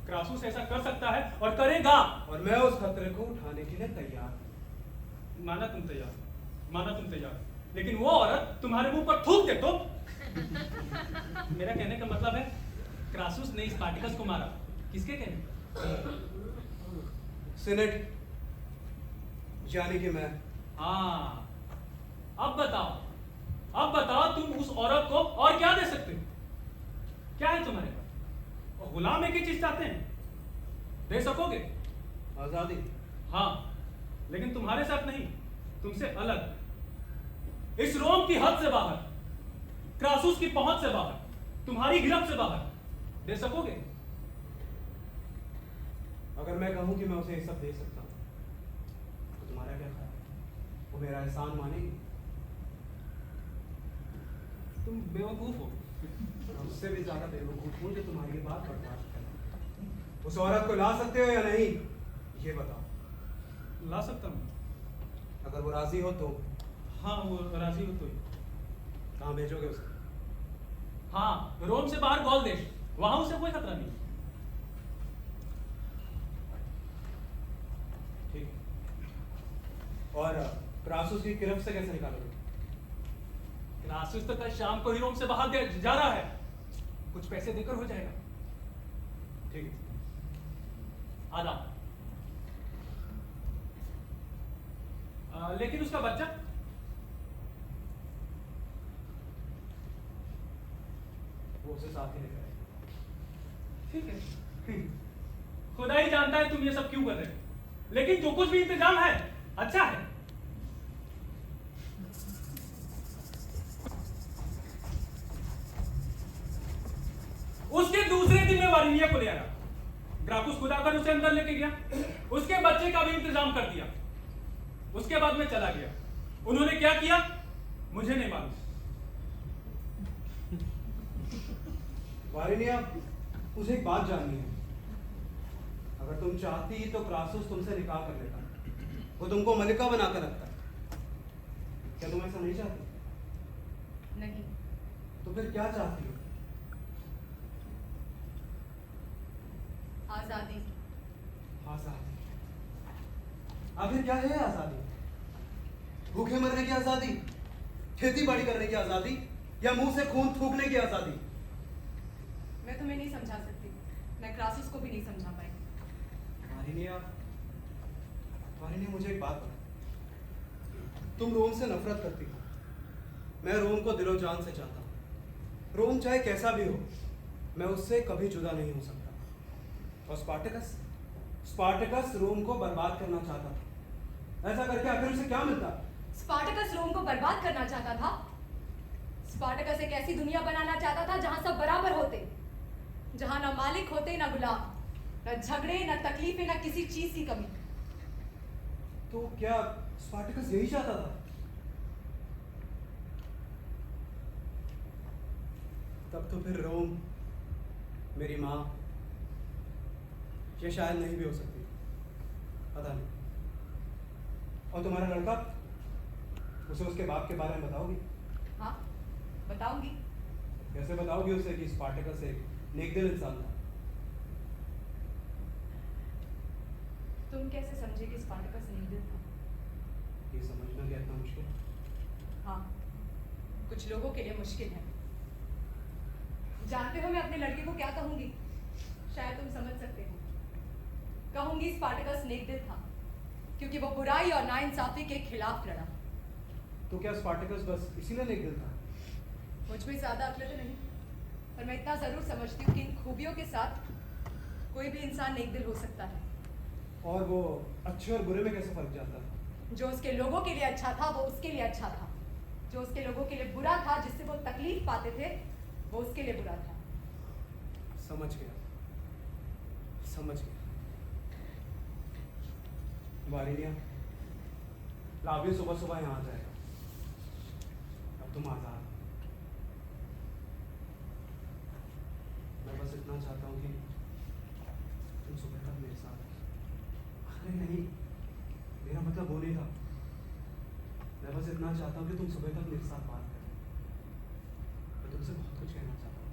क्रासूस ऐसा कर सकता है और करेगा। और मैं उस खतरे को उठाने के लिए तैयार हूं। माना तुम तैयार, माना तुम तैयार, लेकिन वो औरत तुम्हारे मुंह पर थूक दे तो? मेरा कहने का मतलब है, क्रासूस ने स्पार्टकस को मारा, किसके कहने? सीनेट, यानी कि मैं। हाँ, अब बताओ तुम उस औरत को और क्या दे सकते हो? क्या है तुम्हारे पास? और गुलाम एक ही चीज चाहते हैं, दे सकोगे? आजादी। हाँ, लेकिन तुम्हारे साथ नहीं, तुमसे अलग, इस रोम की हद से बाहर, क्रासूस की पहुंच से बाहर, तुम्हारी गिरफ्त से बाहर, दे सकोगे? अगर मैं कहूं कि मैं उसे ये सब दे सकता हूं, तो तुम्हारा क्या ख्याल है? वो मेरा एहसान मानेगी? तुम बेवकूफ हो। मैं उससे भी ज्यादा बेवकूफ हूं जो तुम्हारी ये बात बर्दाश्त करे। उस औरत को ला सकते हो या नहीं, ये बताओ। ला सकता हूँ। अगर वो राजी हो तो? हाँ, वो राजी हो तो। कहाँ भेजोगे उसे? हाँ, रोम से बाहर गॉल देश, वहां उसे कोई खतरा नहीं। ठीक है। और क्रासूस की गिरफ्त से कैसे निकालोगे? क्रासूस तो कल शाम को ही रोम से बाहर जा रहा है, कुछ पैसे देकर हो जाएगा। ठीक है। आधा। लेकिन उसका बच्चा? उसे साथ ही लेकर आए। ठीक है, खुदा ही जानता है तुम ये सब क्यों कर रहे हो, लेकिन जो कुछ भी इंतजाम है अच्छा है। उसके दूसरे दिन में वारिनिया को ले आया, ग्राकुस खुदा कर उसे अंदर लेके गया, उसके बच्चे का भी इंतजाम कर दिया, उसके बाद में चला गया। उन्होंने क्या किया मुझे नहीं मालूम। वारिनिया, मुझे एक बात जाननी है। अगर तुम चाहती तो क्रासूस तुमसे निकाह कर लेता, वो तुमको मलिका बना कर रखता। क्या तुम ऐसा नहीं चाहती? नहीं। तो फिर क्या चाहती हो? आजादी। आजादी? आखिर क्या है आजादी? भूखे मरने की आजादी, खेती बाड़ी करने की आजादी, या मुंह से खून थूकने की आजादी? मैं तुम्हें नहीं समझा सकती, मैं क्रासूस को भी नहीं समझा पाई। वारिनिया, मुझे एक बात बता। तुम रोम से नफरत करती हो, मैं रोम को दिलो जान से चाहता हूँ। रोम चाहे कैसा भी हो, मैं उससे कभी जुदा नहीं हो सकता। और स्पार्टकस रोम को बर्बाद करना चाहता था। ऐसा करके आखिर उसे क्या मिलता? स्पार्टकस रोम को बर्बाद करना चाहता था। स्पार्टकस एक ऐसी दुनिया बनाना चाहता था जहां सब बराबर होते, जहां ना मालिक होते ना गुलाम, न झगड़े न तकलीफें न किसी चीज की कमी। तो क्या स्पार्टकस यही चाहता था? तब तो फिर रोम मेरी माँ ये शायद नहीं भी हो सकती, पता नहीं। और तुम्हारा लड़का, उसे उसके बाप के बारे में बताओगी? हाँ, बताऊंगी। कैसे बताओगी उसे कि स्पार्टकस एक नेकदिल इंसान था? तुम कैसे समझे कि स्पार्टकस नेकदिल था? ये समझना क्या इतना मुश्किल? हाँ, कुछ लोगों के लिए मुश्किल है। जानते हो मैं अपने लड़के को क्या कहूंगी? शायद तुम समझ सकते हो। कहूंगी स्पार्टकस नेकदिल था क्योंकि वो बुराई और नाइंसाफी के खिलाफ लड़ा। तो क्या स्पार्टकस बस इसीलिए नेकदिल था? मुझ में ज्यादा अक्ल तो नहीं, पर मैं इतना जरूर समझती हूँ कि इन खूबियों के साथ कोई भी इंसान नेकदिल हो सकता है। और वो अच्छे और बुरे में कैसे फर्क जानता था? जो उसके लोगों के लिए अच्छा था वो उसके लिए अच्छा था, जो उसके लोगों के लिए बुरा था, जिससे वो तकलीफ पाते थे, वो उसके लिए बुरा था। समझ गया। वारिनिया, लाविया सुबह सुबह यहाँ आ जाएगा। अब तुम आजाद। मैं बस इतना चाहता हूँ कि तुम सुबह तक मेरे साथ। अरे नहीं, मेरा मतलब वो नहीं था। मैं बस इतना चाहता हूँ कि तुम सुबह तक मेरे साथ बात करो। मैं तुमसे बहुत कुछ कहना चाहता हूँ,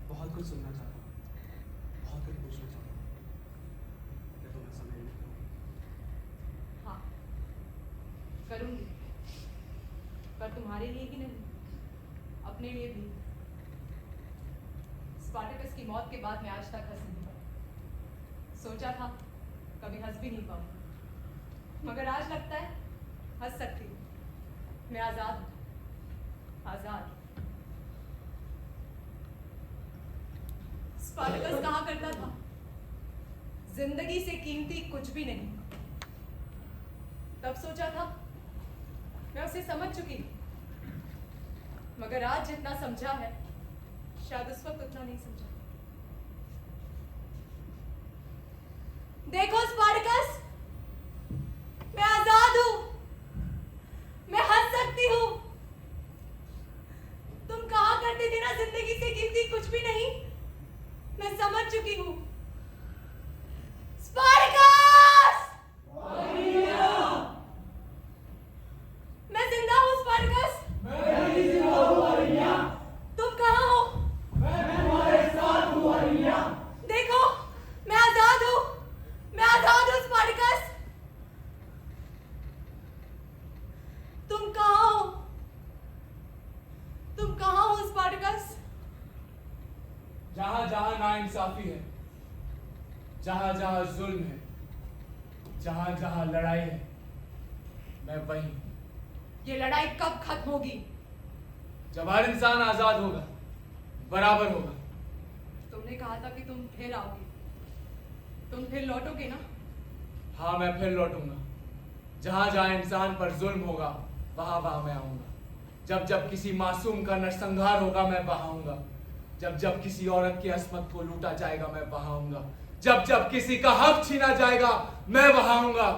बहुत कुछ सुनना चाहता हूँ, बहुत कुछ पूछना चाहता हूँ। क्या तुम ऐसा मेरे लिए करोगे? हाँ, करूंगी, पर तुम्हारे लिए ही नहीं, अपने लिए भी। स्पार्टकस की मौत के बाद मैं आज तक हंस नहीं पाई। सोचा था कभी हंस भी नहीं पाऊंगी, मगर आज लगता है हंस सकती हूँ। मैं आजाद हूँ, आजाद। स्पार्टकस कहा करता था, जिंदगी से कीमती कुछ भी नहीं। तब सोचा था मैं उसे समझ चुकी, मगर आज जितना समझा है शायद उस वक्त उतना नहीं समझा। देखो स्पार्टकस, मैं आजाद हूं, मैं हंस सकती हूं। तुम कहा करते थे ना जिंदगी से कीमती कुछ भी नहीं, मैं समझ चुकी हूं। स्पार्टकस! मैं जिंदा हूं स्पार्टकस। तुम कहाँ हो? देखो, मैं आजाद हूं, मैं आजाद हूं स्पार्टकस। तुम कहाँ हो? तुम कहाँ हो स्पार्टकस? जहां जहां नाइंसाफी है, जहां जहां जुल्म है, जहां जहां लड़ाई है, मैं वहीं हूं। ये लड़ाई कब खत्म होगी? जब हर इंसान आजाद होगा, बराबर होगा। तुमने कहा था कि तुम फिर आओगे, तुम फिर लौटोगे ना? हाँ, मैं फिर लौटूंगा। जहां जहां इंसान पर जुल्म होगा वहां वहां मैं आऊंगा। जब जब किसी मासूम का नरसंहार होगा मैं बहाऊंगा। जब जब किसी औरत की अस्मत को लूटा जाएगा मैं बहाऊंगा। जब जब किसी का हक छीना जाएगा मैं बहाऊंगा।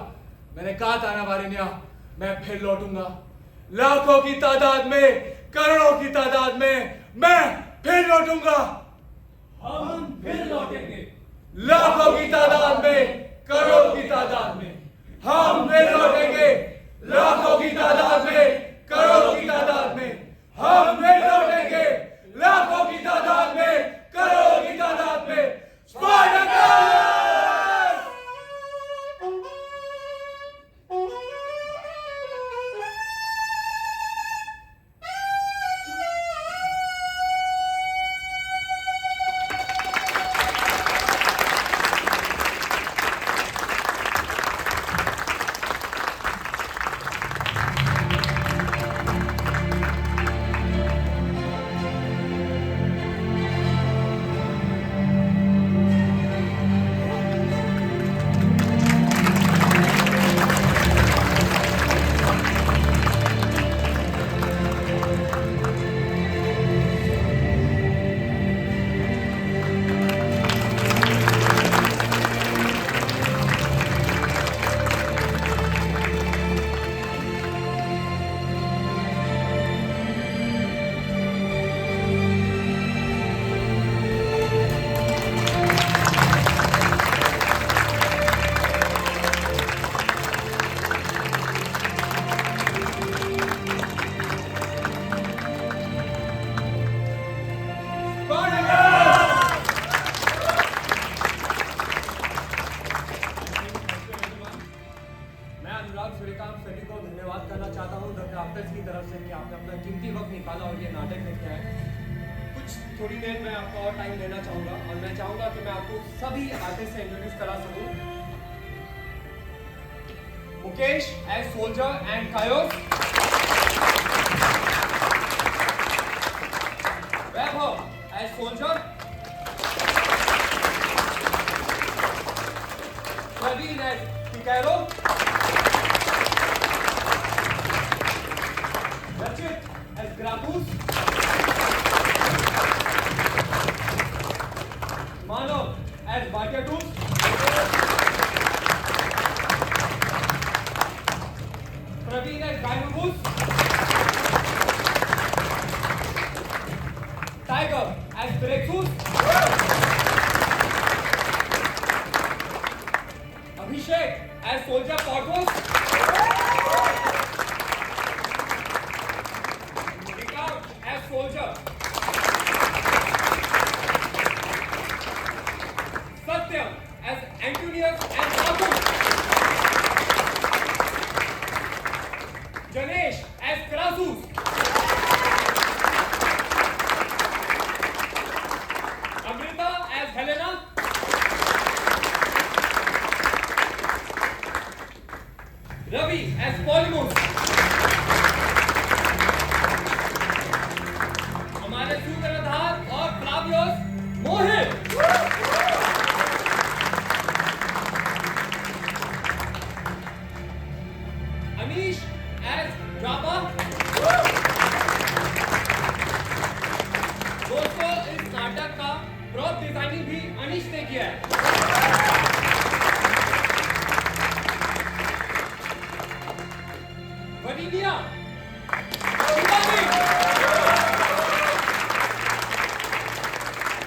मैंने कहा था ना वारिन्या, मैं फिर लौटूंगा। लाखों की तादाद में, करोड़ों की तादाद में मैं फिर लौटूंगा। हम फिर लौटेंगे। लाखों की तादाद में, करोड़ों की तादाद में हम फिर लौटेंगे। लाखों की तादाद में, करोड़ों की तादाद में हम फिर लौटेंगे। लाखों की तादाद में, करोड़ों की तादाद में स्पार्टकस! थोड़ी देर में आपका और टाइम लेना चाहूंगा और मैं चाहूंगा कि मैं आपको सभी आर्टिस्ट से इंट्रोड्यूस करा सकूं। Mukesh as soldier and Caius, Vaibhav as soldier, Praveen as Picaro, Rachit as ग्रापूस, Manav as Batiatus, Praveen as Dynamos, Tiger as Brexus, Abhishek as Soldier Porthos, Vikas as Soldier, Satyam as Antonius and Babu, Ganesh as Krasus, Amrita as Helena, Ravi as Polymus, हमारे सूत्रधार और फ्लावियोस मोहित, Anish as Rama. दोस्तों इस नाटक का prop designing भी अनीश ने किया है। वनीलिया, शिवानी।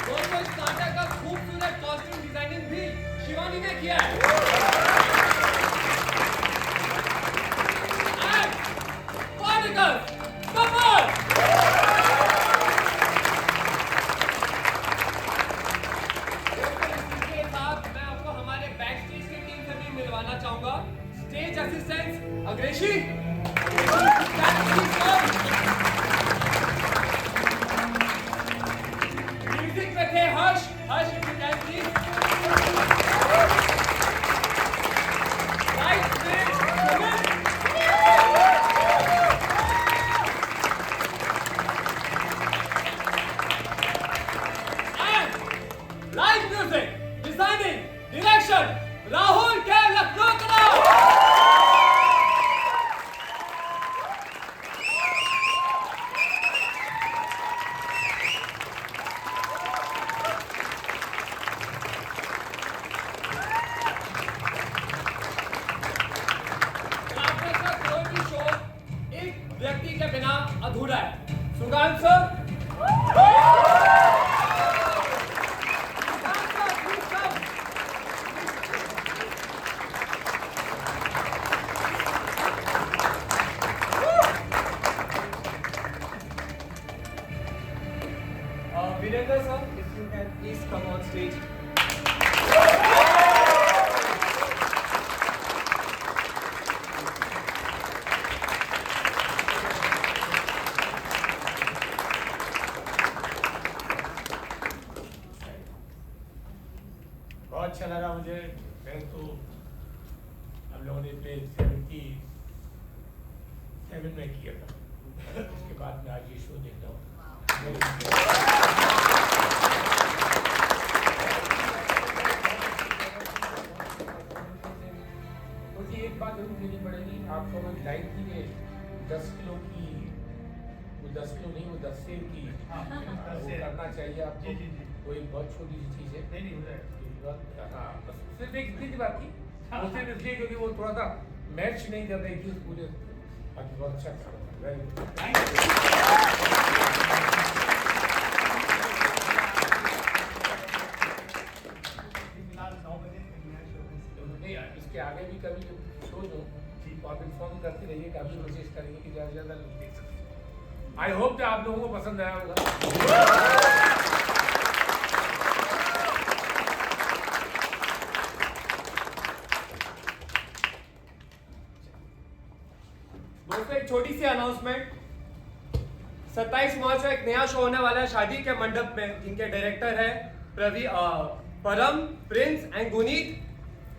दोस्तों इस नाटक का खूबसूरत कॉस्ट्यूम डिजाइनिंग भी शिवानी ने किया है। स्टेज असिस्टेंट अग्रेशी, म्यूजिक पे थे Harsh if you can please, light पे Sumit, live music, designing, direction Rahul के लखनऊ। व्यक्ति के बिना अधूरा है। Sugan sir, Virendra sir, if you can please come on stage. बहुत अच्छा लगा मुझे। मैं तो हम लोगों ने प्ले 77 में किया था, उसके बाद मैं आज ये शो देखता हूँ। मुझे एक बात जरूर देनी पड़ेगी, आपको मैं लाइन थी कि 10 किलो की, वो 10 किलो नहीं, वो 10 सेब की वो करना चाहिए आपको। वो एक बहुत छोटी सी चीज़ है। हाँ, बस सिर्फ एक इतनी सी बात थी, वो सिर्फ इसलिए क्योंकि वो थोड़ा सा मैच नहीं कर रही थी उस पूरे। बाकी बहुत अच्छा था। Very good. नहीं, इसके आगे भी कभी शो हो तो आप इन्फॉर्म करते रहिए, काफी कोशिश करेंगे कि ज़्यादा से ज़्यादा लोग देख सकें। आई होप कि आप लोगों को पसंद आया होगा। दोस्तों, एक छोटी सी अनाउंसमेंट। 27 मार्च को एक नया शो होने वाला है शादी के मंडप में, जिनके डायरेक्टर है परम, प्रिंस एंड गुनीत।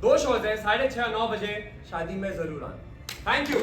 2 शोज है, 6:30 9 बजे। शादी में जरूर आना। Thank you.